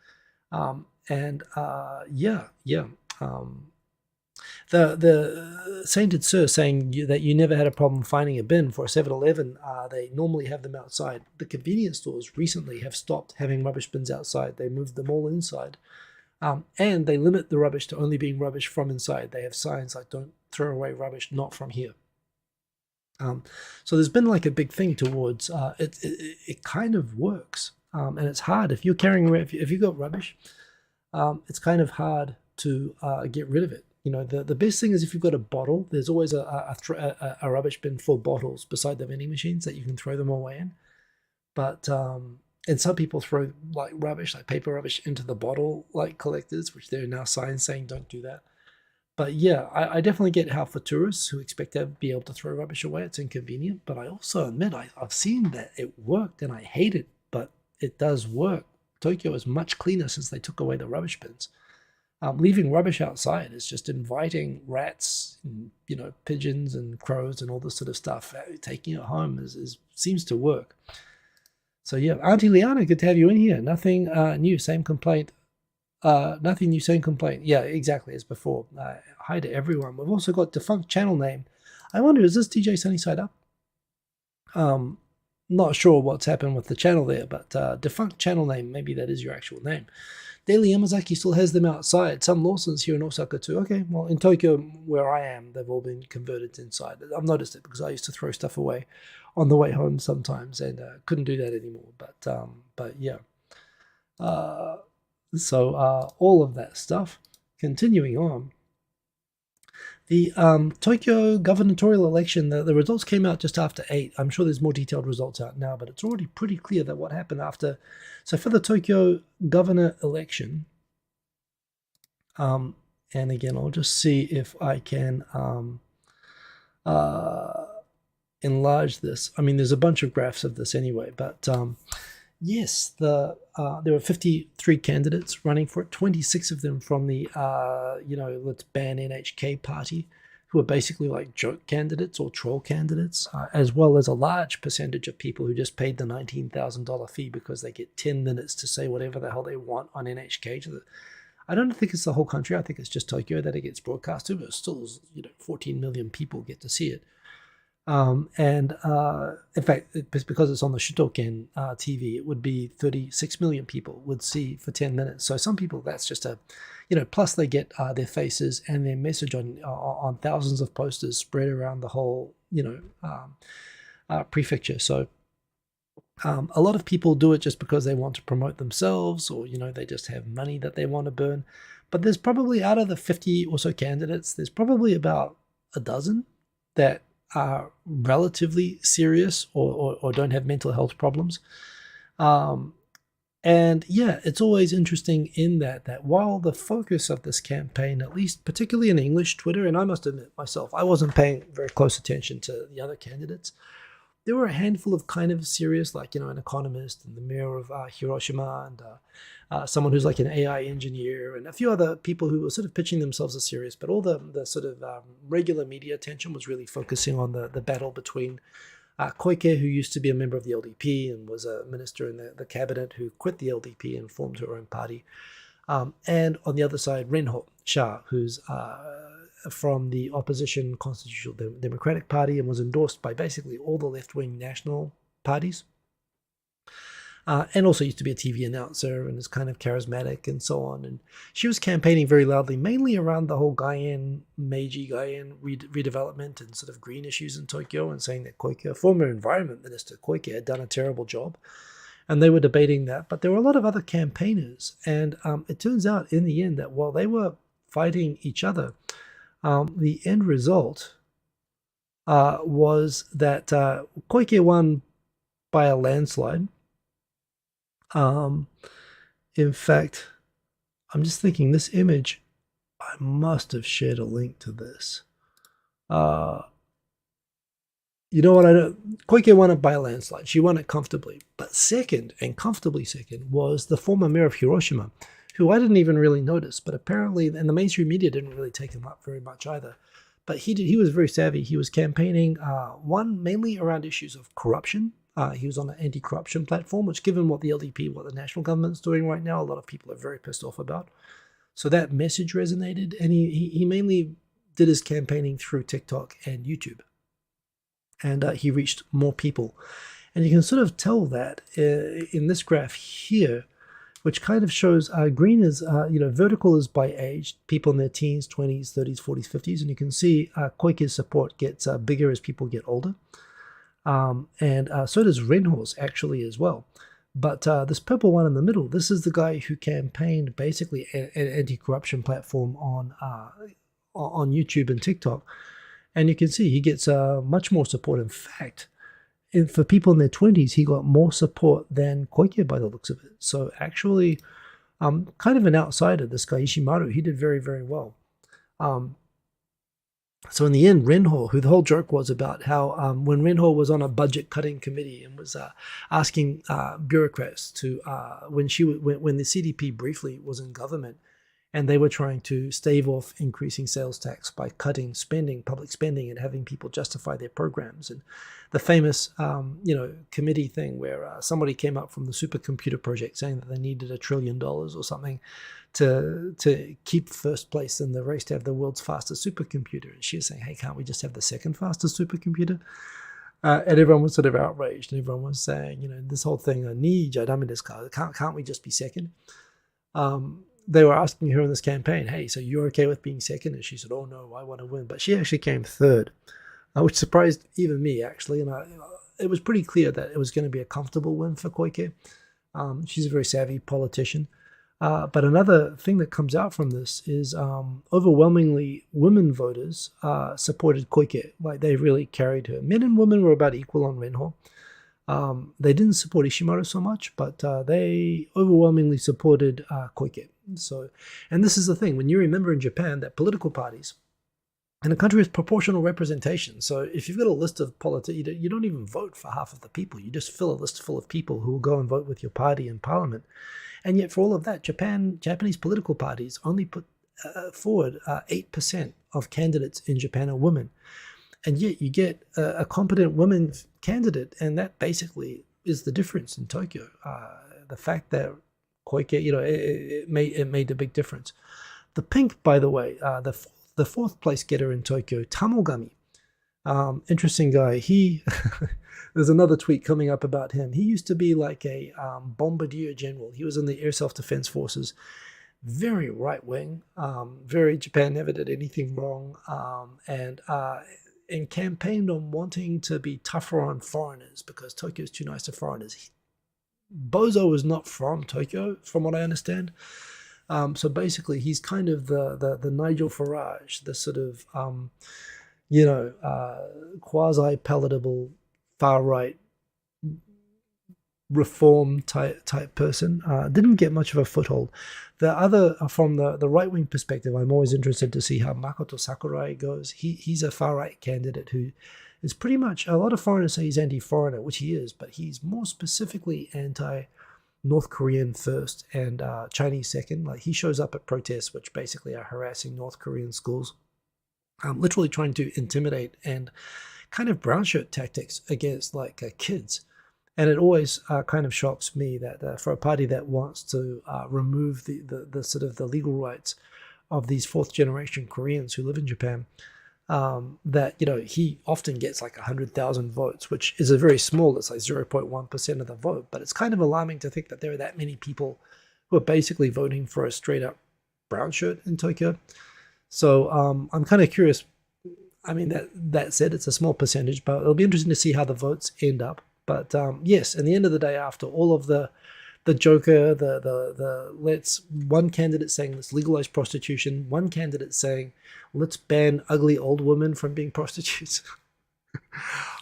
The Sainted Sir saying that you never had a problem finding a bin for a 7-Eleven. They normally have them outside. The convenience stores recently have stopped having rubbish bins outside. They moved them all inside. And they limit the rubbish to only being rubbish from inside. They have signs like, don't throw away rubbish, not from here. So there's been like a big thing towards, it kind of works. And it's hard. If you're carrying around, if you've got rubbish, it's kind of hard to get rid of it. The best thing is if you've got a bottle, there's always a rubbish bin full of bottles beside the vending machines that you can throw them away in. But, and some people throw like rubbish, like paper rubbish, into the bottle like collectors, which there are now signs saying don't do that. But yeah, I definitely get how for tourists who expect to be able to throw rubbish away, it's inconvenient. But I also admit I've seen that it worked, and I hate it, but it does work. Tokyo is much cleaner since they took away the rubbish bins. Leaving rubbish outside is just inviting rats, and, pigeons and crows and all this sort of stuff. Taking it home seems to work. So yeah, Auntie Liana, good to have you in here. Nothing new, same complaint. Nothing new, same complaint. Yeah, exactly as before. Hi to everyone. We've also got defunct channel name. I wonder, is this DJ Sunnyside Up? Not sure what's happened with the channel there, but defunct channel name, maybe that is your actual name. Daily Yamazaki still has them outside. Some Lawsons here in Osaka too. Okay, well, in Tokyo, where I am, they've all been converted to inside. I've noticed it because I used to throw stuff away on the way home sometimes, and couldn't do that anymore. But yeah. So all of that stuff. Continuing on. The Tokyo gubernatorial election, the results came out just after 8. I'm sure there's more detailed results out now, but it's already pretty clear that what happened after. So for the Tokyo governor election, and again, I'll just see if I can enlarge this. I mean, there's a bunch of graphs of this anyway, but yes, there were 53 candidates running for it, 26 of them from the, let's ban NHK party, who are basically like joke candidates or troll candidates, as well as a large percentage of people who just paid the $19,000 fee because they get 10 minutes to say whatever the hell they want on NHK. I don't think it's the whole country. I think it's just Tokyo that it gets broadcast to, but still, 14 million people get to see it. In fact, because it's on the Shutoken TV, it would be 36 million people would see for 10 minutes. So some people, that's just plus they get their faces and their message on thousands of posters spread around the whole, prefecture. So a lot of people do it just because they want to promote themselves, or, they just have money that they want to burn. But there's probably, out of the 50 or so candidates, there's probably about a dozen that are relatively serious or don't have mental health problems. And yeah, it's always interesting in that while the focus of this campaign, at least particularly in English Twitter, and I must admit myself, I wasn't paying very close attention to the other candidates, there were a handful of kind of serious, like, an economist and the mayor of Hiroshima, and someone who's like an AI engineer, and a few other people who were sort of pitching themselves as serious. But all the sort of regular media attention was really focusing on the battle between Koike, who used to be a member of the LDP and was a minister in the cabinet, who quit the LDP and formed her own party. And on the other side, Renho Shah, who's from the opposition Constitutional Democratic Party and was endorsed by basically all the left-wing national parties. And also used to be a TV announcer and is kind of charismatic and so on. And she was campaigning very loudly, mainly around the whole Meiji Gaian redevelopment and sort of green issues in Tokyo, and saying that Koike, former environment minister Koike, had done a terrible job. And they were debating that. But there were a lot of other campaigners. And it turns out in the end that while they were fighting each other, the end result was that Koike won by a landslide. In fact, I'm just thinking this image, I must have shared a link to this. You know what? Koike won it by a landslide. She won it comfortably. But second, and comfortably second, was the former mayor of Hiroshima, who I didn't even really notice, but apparently, and the mainstream media didn't really take him up very much either. But he was very savvy. He was campaigning, one, mainly around issues of corruption. He was on an anti-corruption platform, which, given what the LDP, what the national government's doing right now, a lot of people are very pissed off about. So that message resonated, and he mainly did his campaigning through TikTok and YouTube. And he reached more people. And you can sort of tell that in this graph here, which kind of shows green is, vertical is by age, people in their teens, 20s, 30s, 40s, 50s. And you can see Koike's support gets bigger as people get older. And so does Renho's actually as well. But this purple one in the middle, this is the guy who campaigned basically an anti-corruption platform on YouTube and TikTok. And you can see he gets much more support. In fact, for people in their 20s, he got more support than Koike by the looks of it. So actually, kind of an outsider, this guy Ishimaru, he did very, very well. So in the end, Renho, who the whole joke was about how when Renho was on a budget cutting committee and was asking bureaucrats to, when the CDP briefly was in government, and they were trying to stave off increasing sales tax by cutting spending, public spending, and having people justify their programs. And the famous, committee thing where somebody came up from the supercomputer project saying that they needed $1 trillion or something to keep first place in the race to have the world's fastest supercomputer. And she was saying, hey, can't we just have the second fastest supercomputer? And everyone was sort of outraged. And everyone was saying, this whole thing, can't we just be second? They were asking her in this campaign, hey, so you're okay with being second? And she said, oh, no, I want to win. But she actually came third, which surprised even me, actually. And it was pretty clear that it was going to be a comfortable win for Koike. She's a very savvy politician. But another thing that comes out from this is overwhelmingly women voters supported Koike. Like, they really carried her. Men and women were about equal on Renho. They didn't support Ishimaru so much, but they overwhelmingly supported Koike. So, and this is the thing, when you remember in Japan that political parties in a country with proportional representation. So if you've got a list of politicians, you don't even vote for half of the people. You just fill a list full of people who will go and vote with your party in parliament. And yet for all of that, Japanese political parties only put forward 8% of candidates in Japan are women. And yet you get a competent women candidate, and that basically is the difference in Tokyo. The fact that Koike, it made a big difference. The pink, by the way, the fourth place getter in Tokyo, Tamogami, interesting guy. There's another tweet coming up about him. He used to be like a bombardier general. He was in the Air Self-Defense Forces, very right-wing, very Japan never did anything wrong, and campaigned on wanting to be tougher on foreigners because Tokyo's too nice to foreigners. Bozo was not from Tokyo, from what I understand. So basically, he's kind of the Nigel Farage, the sort of, quasi-palatable, far-right reform type person. Didn't get much of a foothold. The other, from the right-wing perspective, I'm always interested to see how Makoto Sakurai goes. He's a far-right candidate who is pretty much, a lot of foreigners say he's anti-foreigner, which he is, but he's more specifically anti-North Korean first and Chinese second. Like, he shows up at protests, which basically are harassing North Korean schools, literally trying to intimidate and kind of brown shirt tactics against like kids. And it always kind of shocks me that for a party that wants to remove the sort of the legal rights of these fourth generation Koreans who live in Japan, that, you know, he often gets like 100,000 votes, which is a very small, it's like 0.1% of the vote. But it's kind of alarming to think that there are that many people who are basically voting for a straight up brown shirt in Tokyo. So I'm kind of curious. I mean, that said, it's a small percentage, but it'll be interesting to see how the votes end up. But yes, in the end of the day, after all of the joker, let's, one candidate saying let's legalize prostitution, one candidate saying let's ban ugly old women from being prostitutes.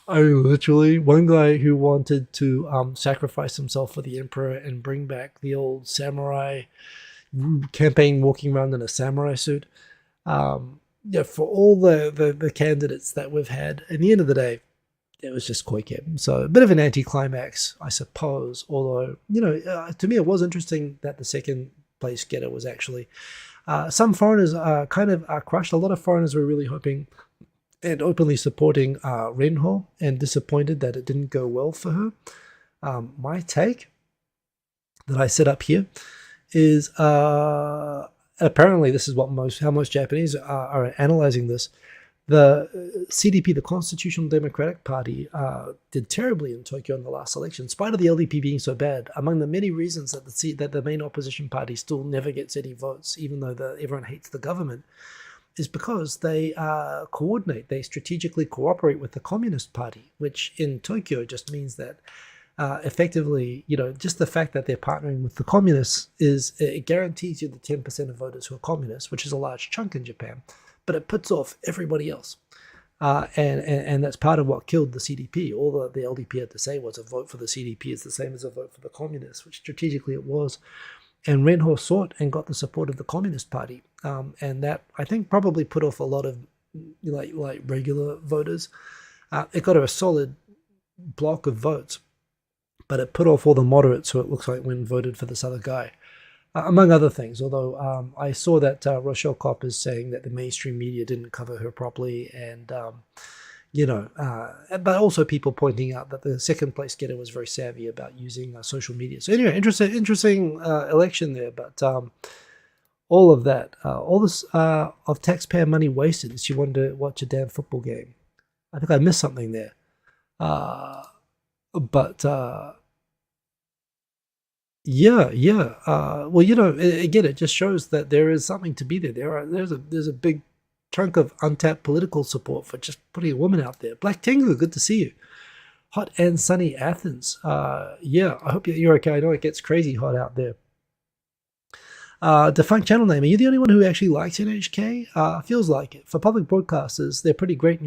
I mean, literally, one guy who wanted to sacrifice himself for the emperor and bring back the old samurai campaign, walking around in a samurai suit. Yeah, for all the candidates that we've had, at the end of the day, it was just Koike. So a bit of an anticlimax, I suppose. Although, you know, to me it was interesting that the second place getter was actually some foreigners kind of crushed. A lot of foreigners were really hoping and openly supporting Renho, and disappointed that it didn't go well for her. My take that I set up here is apparently this is what how most Japanese are analyzing this. The CDP, the Constitutional Democratic Party, did terribly in Tokyo in the last election, in spite of the LDP being so bad. Among the many reasons that the main opposition party still never gets any votes, even though everyone hates the government, is because they coordinate, they strategically cooperate with the Communist Party, which in Tokyo just means that effectively, you know, just the fact that they're partnering with the communists it guarantees you the 10% of voters who are communists, which is a large chunk in Japan. But it puts off everybody else. And that's part of what killed the CDP. All the LDP had to say was a vote for the CDP is the same as a vote for the communists, which strategically it was. And Renho sought and got the support of the Communist Party. And that, I think, probably put off a lot of like regular voters. It got her a solid block of votes, but it put off all the moderates who it looks like when voted for this other guy. Among other things, although I saw that Rochelle Kopp is saying that the mainstream media didn't cover her properly, and you know, but also people pointing out that the second place getter was very savvy about using social media. So anyway, interesting election there, but all of that, all this of taxpayer money wasted is she wanted to watch a damn football game. I think I missed something there, but. Yeah. Well, you know, again, it just shows that there is something to be there. There's a big chunk of untapped political support for just putting a woman out there. Black Tengu, good to see you. Hot and sunny Athens. Yeah, I hope you're okay. I know it gets crazy hot out there. Defunct channel name. Are you the only one who actually likes NHK? Feels like it. For public broadcasters, they're pretty great.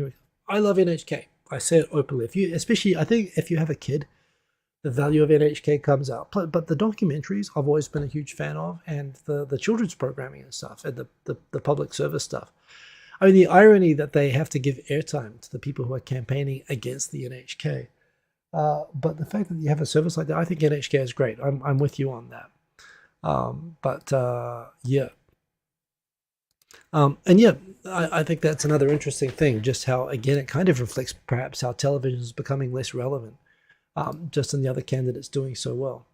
I love NHK. I say it openly. Especially, I think if you have a kid, the value of NHK comes out. But the documentaries I've always been a huge fan of, and the children's programming and stuff, and the public service stuff. I mean, the irony that they have to give airtime to the people who are campaigning against the NHK. But the fact that you have a service like that, I think NHK is great. I'm with you on that. Yeah. And yeah, I think that's another interesting thing, just how, again, it kind of reflects perhaps how television is becoming less relevant. Just in the other candidates doing so well.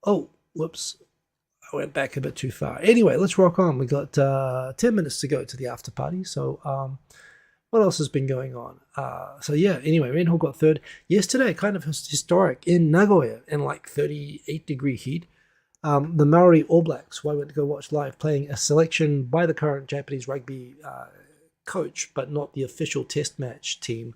Oh, whoops. I went back a bit too far. Anyway, let's rock on. We got 10 minutes to go to the after party. So what else has been going on? So yeah, anyway, Renho got third. Yesterday, kind of historic in Nagoya in like 38-degree heat. The Maori All Blacks, who I went to go watch live, playing a selection by the current Japanese rugby coach, but not the official test match team.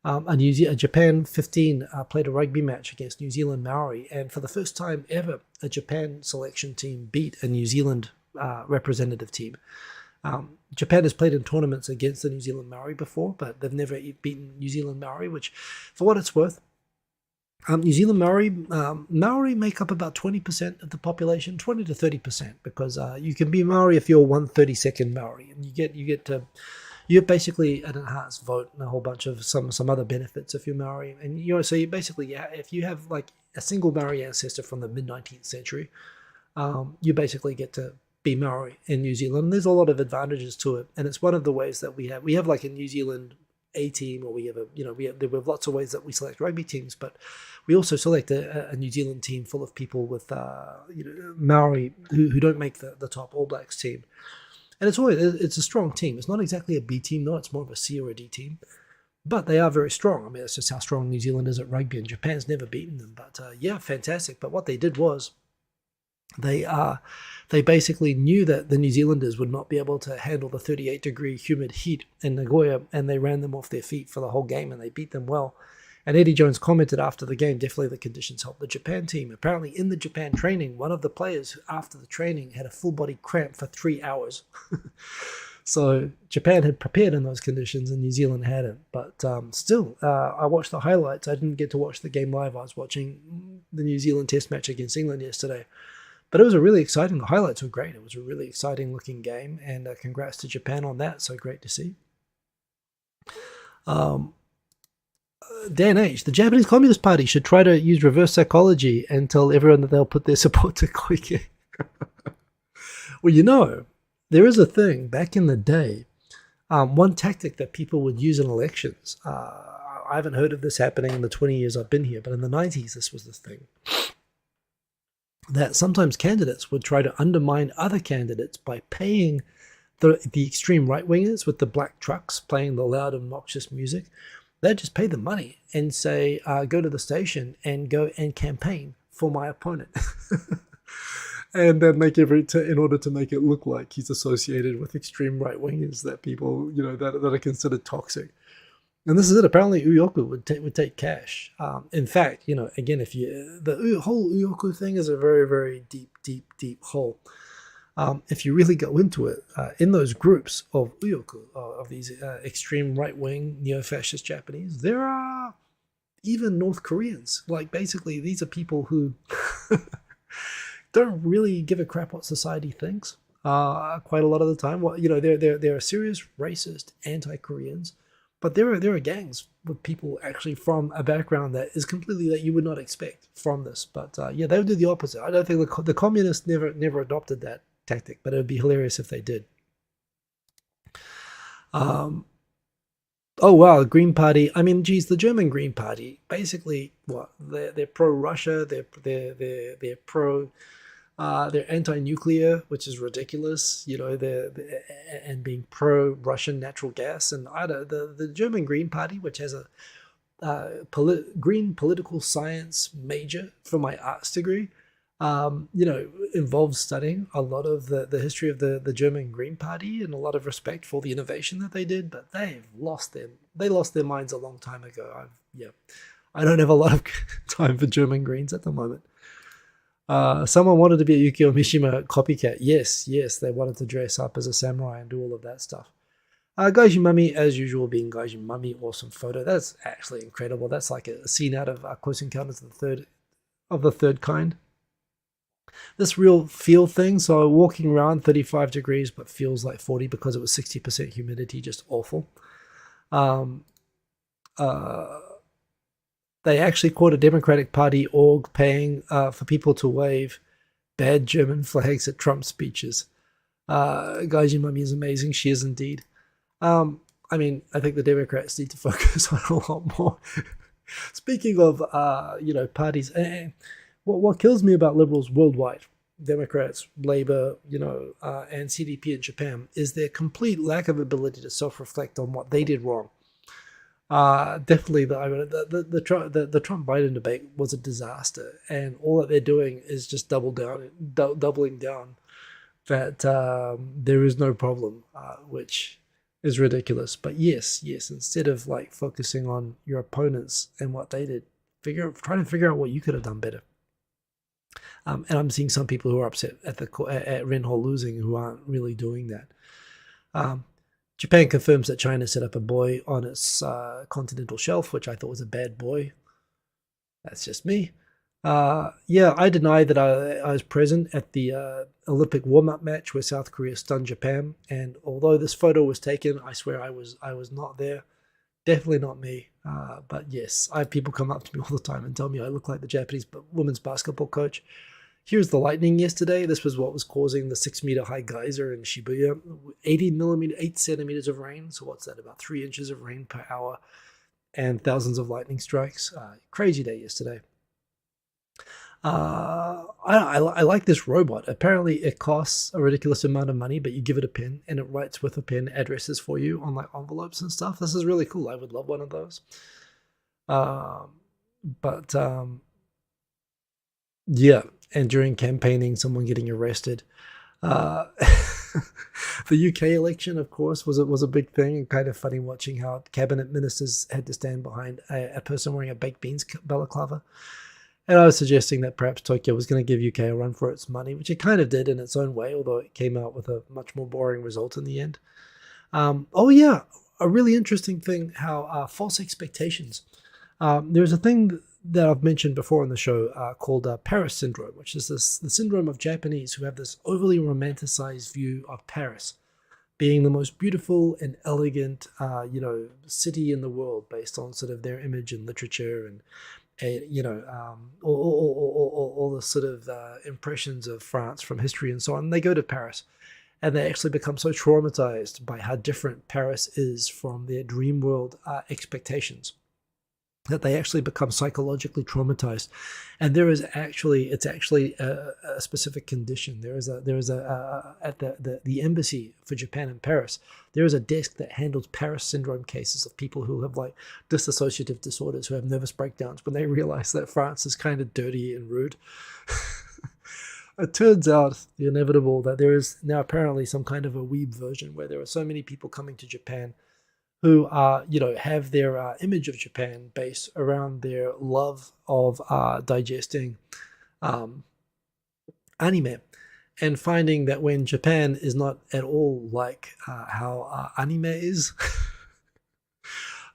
A Japan 15 played a rugby match against New Zealand Maori, and for the first time ever, a Japan selection team beat a New Zealand representative team. Japan has played in tournaments against the New Zealand Maori before, but they've never beaten New Zealand Maori, which, for what it's worth, New Zealand Maori make up about 20% of the population, 20 to 30%, because you can be Maori if you're 1/32nd Maori, and you you have basically an enhanced vote and a whole bunch of some other benefits if you're Maori. And so you basically, if you have like a single Maori ancestor from the mid 19th century, you basically get to be Maori in New Zealand. There's a lot of advantages to it, and it's one of the ways that we have like a New Zealand A team, or we have we have lots of ways that we select rugby teams, but we also select a New Zealand team full of people with Maori who don't make the top All Blacks team. And it's a strong team. It's not exactly a B team though; it's more of a C or a D team. But they are very strong. I mean, that's just how strong New Zealand is at rugby, and Japan's never beaten them. But yeah, fantastic. But what they did was they basically knew that the New Zealanders would not be able to handle the 38-degree humid heat in Nagoya, and they ran them off their feet for the whole game, and they beat them well. And Eddie Jones commented after the game, definitely the conditions helped the Japan team. Apparently in the Japan training, one of the players after the training had a full-body cramp for 3 hours. So Japan had prepared in those conditions and New Zealand hadn't. But still, I watched the highlights. I didn't get to watch the game live. I was watching the New Zealand test match against England yesterday. But it was a really exciting, the highlights were great. It was a really exciting looking game, and congrats to Japan on that. So great to see. Dan H., the Japanese Communist Party should try to use reverse psychology and tell everyone that they'll put their support to Koike. Well, there is a thing back in the day, one tactic that people would use in elections. I haven't heard of this happening in the 20 years I've been here, but in the 90s, this was the thing. That sometimes candidates would try to undermine other candidates by paying the extreme right-wingers with the black trucks playing the loud, obnoxious music. They'd just pay the money and say, go to the station and go and campaign for my opponent. And then in order to make it look like he's associated with extreme right-wingers, that people, that are considered toxic. And this is it. Apparently, Uyoku would take cash. In fact, again, the whole Uyoku thing is a very, very deep hole. If you really go into it, in those groups of Uyoku, of these extreme right-wing neo-fascist Japanese, there are even North Koreans. Like, basically, these are people who don't really give a crap what society thinks. Quite a lot of the time, they're serious racist anti-Koreans. But there are gangs with people actually from a background that is completely that you would not expect from this. But they would do the opposite. I don't think the communists never adopted that tactic, but it would be hilarious if they did. Oh wow, the Green Party. I mean, geez, the German Green Party. Basically, what they're pro-Russia. They're pro. They're anti-nuclear, which is ridiculous, and being pro-Russian natural gas. And the German Green Party, which has a green political science major for my arts degree, involves studying a lot of the history of the German Green Party and a lot of respect for the innovation that they did. But they lost their minds a long time ago. I don't have a lot of time for German Greens at the moment. Someone wanted to be a Yukio Mishima copycat. Yes, they wanted to dress up as a samurai and do all of that stuff. Gaijin Mummy, as usual, being Gaijin Mummy, awesome photo. That's actually incredible. That's like a scene out of Close Encounters of the Third Kind. This real feel thing, so walking around 35 degrees, but feels like 40 because it was 60% humidity, just awful. They actually caught a Democratic Party org paying for people to wave bad German flags at Trump speeches. Gaijin Mummy is amazing. She is indeed. I think the Democrats need to focus on a lot more. Speaking of, parties, what kills me about liberals worldwide, Democrats, Labour, and CDP in Japan, is their complete lack of ability to self-reflect on what they did wrong. Definitely, the Trump Biden debate was a disaster, and all that they're doing is just doubling down that there is no problem, which is ridiculous. But yes, instead of like focusing on your opponents and what they did, try to figure out what you could have done better. And I'm seeing some people who are upset at Renho losing who aren't really doing that. Japan confirms that China set up a buoy on its continental shelf, which I thought was a bad buoy. That's just me. Yeah, I deny that I was present at the Olympic warm-up match where South Korea stunned Japan. And although this photo was taken, I swear I was not there. Definitely not me. But yes, I have people come up to me all the time and tell me I look like the Japanese women's basketball coach. Here's the lightning yesterday. This was what was causing the 6 meter high geyser in Shibuya. 8 centimeters of rain. So what's that? About 3 inches of rain per hour, and thousands of lightning strikes. Crazy day yesterday. I like this robot. Apparently, it costs a ridiculous amount of money, but you give it a pin and it writes with a pin addresses for you on like envelopes and stuff. This is really cool. I would love one of those. Um, but yeah, and during campaigning, someone getting arrested. Uh, the UK election, of course, was a big thing, and kind of funny watching how cabinet ministers had to stand behind a person wearing a baked beans balaclava. And I was suggesting that perhaps Tokyo was going to give UK a run for its money, which it kind of did in its own way, although it came out with a much more boring result in the end. Oh yeah, a really interesting thing, how false expectations. There's a thing that I've mentioned before on the show called Paris syndrome, which is the syndrome of Japanese who have this overly romanticized view of Paris being the most beautiful and elegant, city in the world based on sort of their image and literature and all the sort of impressions of France from history and so on. They go to Paris and they actually become so traumatized by how different Paris is from their dream world expectations that they actually become psychologically traumatized. And it's actually a specific condition. There is a at the embassy for Japan in Paris, there is a desk that handles Paris syndrome cases of people who have like dissociative disorders, who have nervous breakdowns when they realize that France is kind of dirty and rude. It turns out the inevitable that there is now apparently some kind of a weeb version where there are so many people coming to Japan who have their image of Japan based around their love of digesting anime, and finding that when Japan is not at all like how anime is,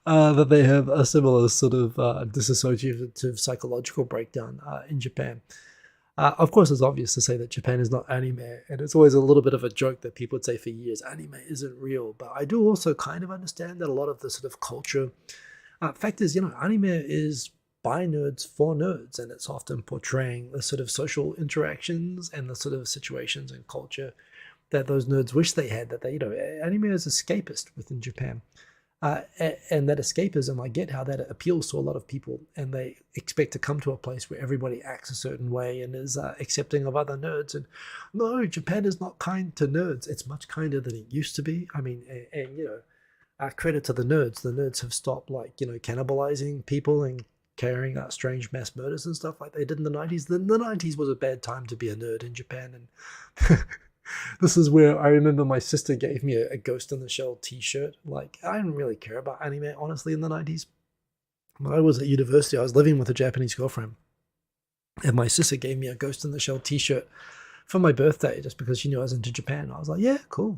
that they have a similar sort of dissociative psychological breakdown in Japan. Of course, it's obvious to say that Japan is not anime, and it's always a little bit of a joke that people would say for years, anime isn't real. But I do also kind of understand that a lot of the sort of culture, fact is, anime is by nerds for nerds, and it's often portraying the sort of social interactions and the sort of situations and culture that those nerds wish they had, that anime is escapist within Japan. And that escapism, I get how that appeals to a lot of people, and they expect to come to a place where everybody acts a certain way and is accepting of other nerds. And no, Japan is not kind to nerds. It's much kinder than it used to be. I mean, credit to the nerds. The nerds have stopped cannibalizing people and carrying out strange mass murders and stuff like they did in the 90s. The 90s was a bad time to be a nerd in Japan, and this is where I remember my sister gave me a Ghost in the Shell t-shirt. Like, I didn't really care about anime, honestly, in the 90s. When I was at university, I was living with a Japanese girlfriend, and my sister gave me a Ghost in the Shell t-shirt for my birthday just because she knew I was into Japan. I was like, yeah, cool.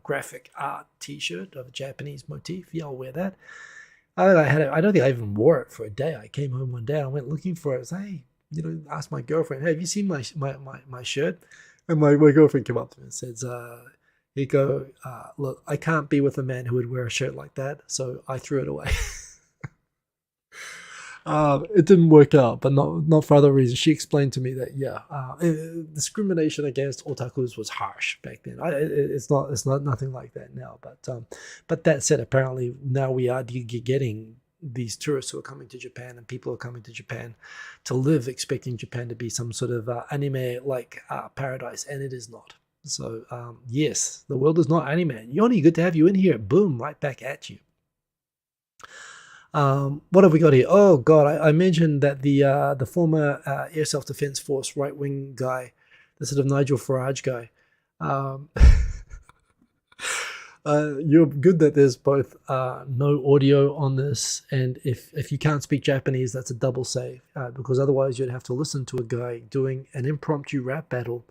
Graphic art t-shirt of a Japanese motif. Yeah, I'll wear that. I don't think I even wore it for a day. I came home one day and I went looking for it. I was like, hey, asked my girlfriend, hey, have you seen my shirt? And my girlfriend came up to me and says, look, I can't be with a man who would wear a shirt like that, so I threw it away. It didn't work out, but not for other reasons. She explained to me that, discrimination against otakus was harsh back then. It's not nothing like that now. But that said, apparently now we are getting these tourists who are coming to Japan, and people are coming to Japan to live expecting Japan to be some sort of anime-like paradise, and it is not. So, yes, the world is not anime. Yoni, good to have you in here. Boom, right back at you. What have we got here? Oh, God, I mentioned that the former Air Self-Defense Force right-wing guy, the sort of Nigel Farage guy, you're good that there's both no audio on this, and if you can't speak Japanese, that's a double save, because otherwise you'd have to listen to a guy doing an impromptu rap battle,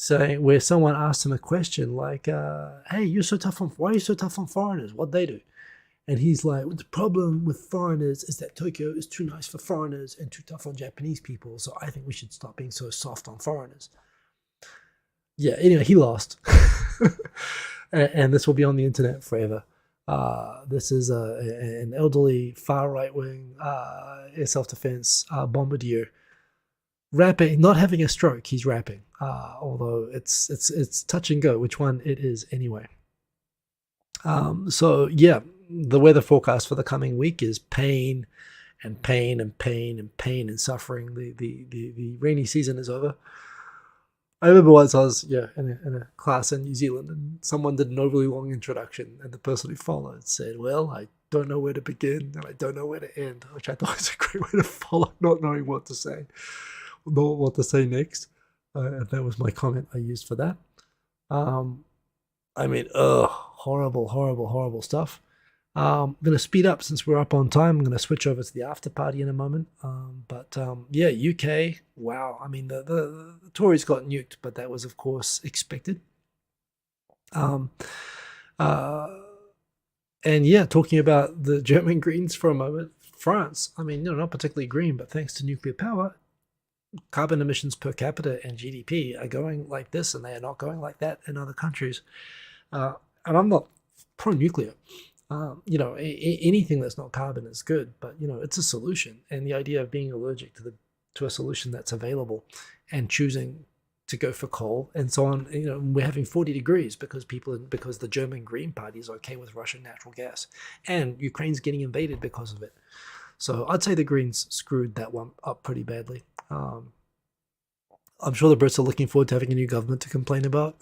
where someone asked him a question like, "Hey, why are you so tough on foreigners? What'd they do?" And he's like, the problem with foreigners is that Tokyo is too nice for foreigners and too tough on Japanese people. So I think we should stop being so soft on foreigners. Yeah, anyway, he lost. And this will be on the internet forever. This is an elderly, far right-wing air self-defense bombardier rapping, not having a stroke. He's rapping, although it's touch and go which one it is anyway. So yeah, the weather forecast for the coming week is pain and pain and pain and pain and suffering. The rainy season is over. I remember once I was in a class in New Zealand, and someone did an overly long introduction, and the person who followed said, well, I don't know where to begin and I don't know where to end, which I thought was a great way to follow, not knowing what to say, not what to say next. And that was my comment I used for that. I mean, horrible, horrible, horrible stuff. I'm going to speed up since we're up on time. I'm going to switch over to the after party in a moment. Yeah, UK, wow. I mean, the Tories got nuked, but that was, of course, expected. And yeah, talking about the German Greens for a moment, France, I mean, not particularly green, but thanks to nuclear power, carbon emissions per capita and GDP are going like this, and they are not going like that in other countries. And I'm not pro-nuclear. Anything that's not carbon is good, but it's a solution. And the idea of being allergic to a solution that's available and choosing to go for coal and so on, we're having 40 degrees because the German Green Party is okay with Russian natural gas, and Ukraine's getting invaded because of it. So I'd say the Greens screwed that one up pretty badly. I'm sure the Brits are looking forward to having a new government to complain about.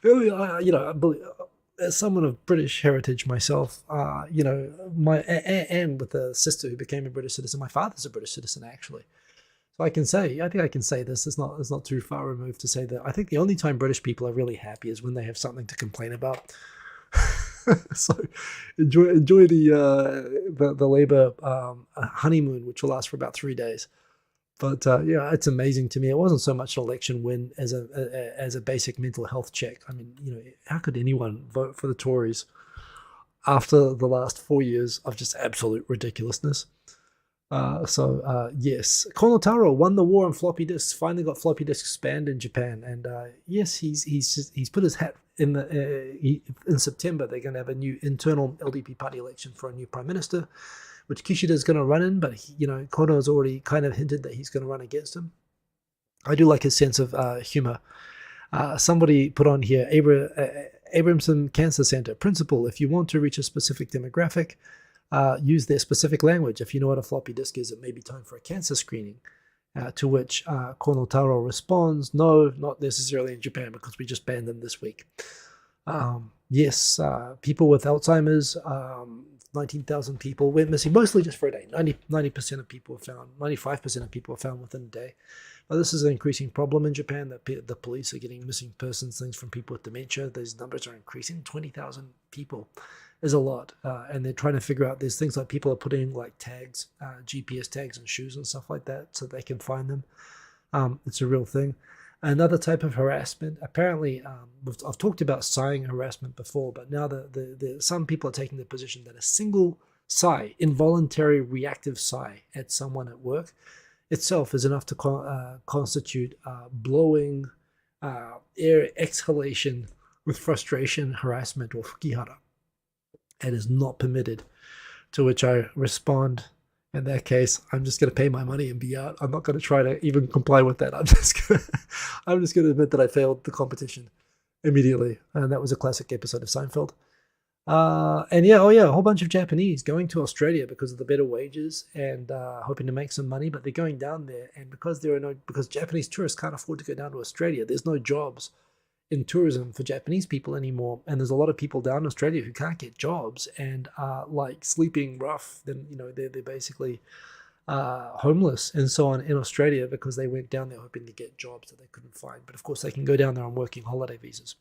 I believe, as someone of British heritage myself, and with a sister who became a British citizen, my father's a British citizen actually. So I think I can say this. It's not too far removed to say that. I think the only time British people are really happy is when they have something to complain about. So enjoy the Labour honeymoon, which will last for about 3 days. But yeah, it's amazing to me. It wasn't so much an election win as a basic mental health check. I mean, how could anyone vote for the Tories after the last 4 years of just absolute ridiculousness? Yes, Konotaro won the war on floppy disks. Finally got floppy disks banned in Japan, and yes, he's put his hat in in September. They're going to have a new internal LDP party election for a new prime minister, which Kishida's going to run in, but Kono has already kind of hinted that he's going to run against him. I do like his sense of humor. Somebody put on here, Abramson Cancer Center principle: if you want to reach a specific demographic, use their specific language. If you know what a floppy disk is, it may be time for a cancer screening. To which Konotaro responds, no, not necessarily in Japan, because we just banned them this week. Yes, people with Alzheimer's, 19,000 people went missing, mostly just for a day. 90% of people were found, 95% of people were found within a day. But this is an increasing problem in Japan, that the police are getting missing persons things from people with dementia. Those numbers are increasing. 20,000 people is a lot. And they're trying to figure out, there's things like people are putting like tags, GPS tags on shoes and stuff like that so they can find them. It's a real thing. Another type of harassment, apparently, I've talked about sighing harassment before, but now some people are taking the position that a single sigh, involuntary reactive sigh at someone at work itself is enough to constitute blowing air exhalation with frustration, harassment, or fukihara. It is not permitted. To which I respond, in that case, I'm just going to pay my money and be out. I'm not going to try to even comply with that. I'm just going to admit that I failed the competition immediately. And that was a classic episode of Seinfeld. And yeah, a whole bunch of Japanese going to Australia because of the better wages and hoping to make some money, but they're going down there. And because Japanese tourists can't afford to go down to Australia, there's no jobs in tourism for Japanese people anymore, and there's a lot of people down in Australia who can't get jobs and are like sleeping rough. Then they're basically homeless and so on in Australia because they went down there hoping to get jobs that they couldn't find. But of course, they can go down there on working holiday visas.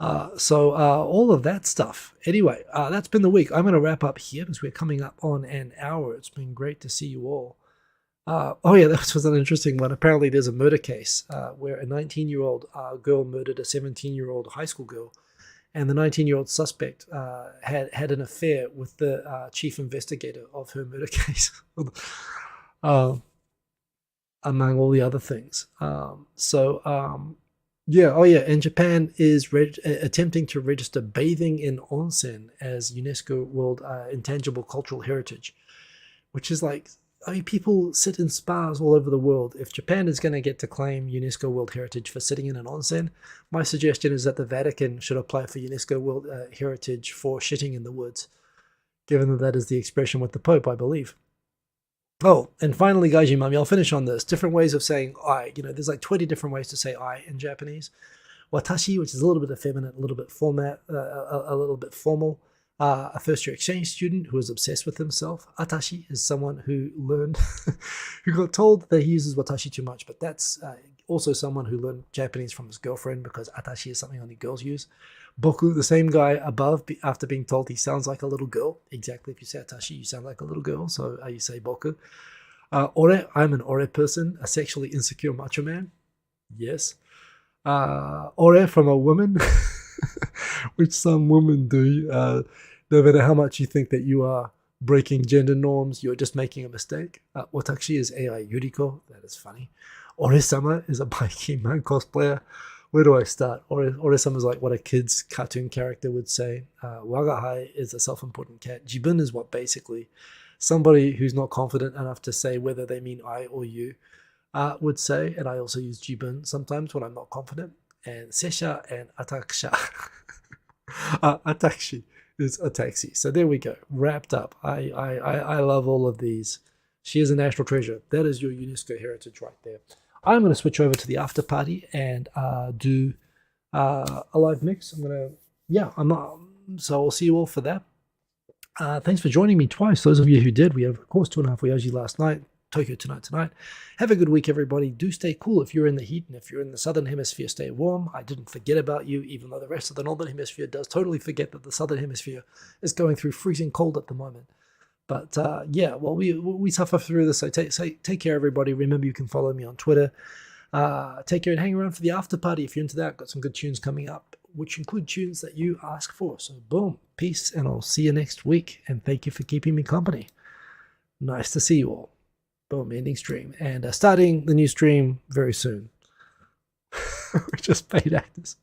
All of that stuff. Anyway, that's been the week. I'm going to wrap up here because we're coming up on an hour. It's been great to see you all. That was an interesting one. Apparently there's a murder case where a 19-year-old girl murdered a 17-year-old high school girl, and the 19-year-old suspect had an affair with the chief investigator of her murder case, among all the other things. Yeah, oh yeah, and Japan is attempting to register bathing in onsen as UNESCO World Intangible Cultural Heritage, which is like, I mean, people sit in spas all over the world. If Japan is going to get to claim UNESCO World Heritage for sitting in an onsen, my suggestion is that the Vatican should apply for UNESCO World Heritage for shitting in the woods, given that that is the expression with the Pope, I believe. Oh, and finally, Gaiji Mami, I'll finish on this. Different ways of saying I. You know, there's like 20 different ways to say I in Japanese. Watashi, which is a little bit effeminate, a little bit a little bit formal. A first-year exchange student who is obsessed with himself. Atashi is someone who learned, who got told that he uses watashi too much, but that's also someone who learned Japanese from his girlfriend, because atashi is something only girls use. Boku, the same guy above, after being told he sounds like a little girl. Exactly, if you say atashi, you sound like a little girl, so you say boku. Ore, I'm an ore person, a sexually insecure macho man. Yes. Ore from a woman, which some women do. No matter how much you think that you are breaking gender norms, you're just making a mistake. Watashi is AI Yuriko. That is funny. Ore-sama is a biking man cosplayer. Where do I start? Ore-sama is like what a kid's cartoon character would say. Wagahai is a self-important cat. Jibun is what basically somebody who's not confident enough to say whether they mean I or you would say. And I also use jibun sometimes when I'm not confident. And sesha and ataksha. Atakshi is a taxi. So there we go. Wrapped up. I love all of these. She is a national treasure. That is your UNESCO heritage right there. I'm going to switch over to the after party and do a live mix. So I'll see you all for that. Thanks for joining me twice. Those of you who did, we had, of course, 2.5 Ryoji last night. Tokyo tonight. Have a good week, everybody. Do stay cool if you're in the heat, and if you're in the southern hemisphere, stay warm. I didn't forget about you, even though the rest of the northern hemisphere does totally forget that the southern hemisphere is going through freezing cold at the moment. But yeah, well, we suffer through this. So take care, everybody. Remember, you can follow me on Twitter. Take care and hang around for the after party if you're into that. Got some good tunes coming up, which include tunes that you ask for. So boom, peace, and I'll see you next week. And thank you for keeping me company. Nice to see you all. Boom, ending stream. And starting the new stream very soon. We're just paid actors.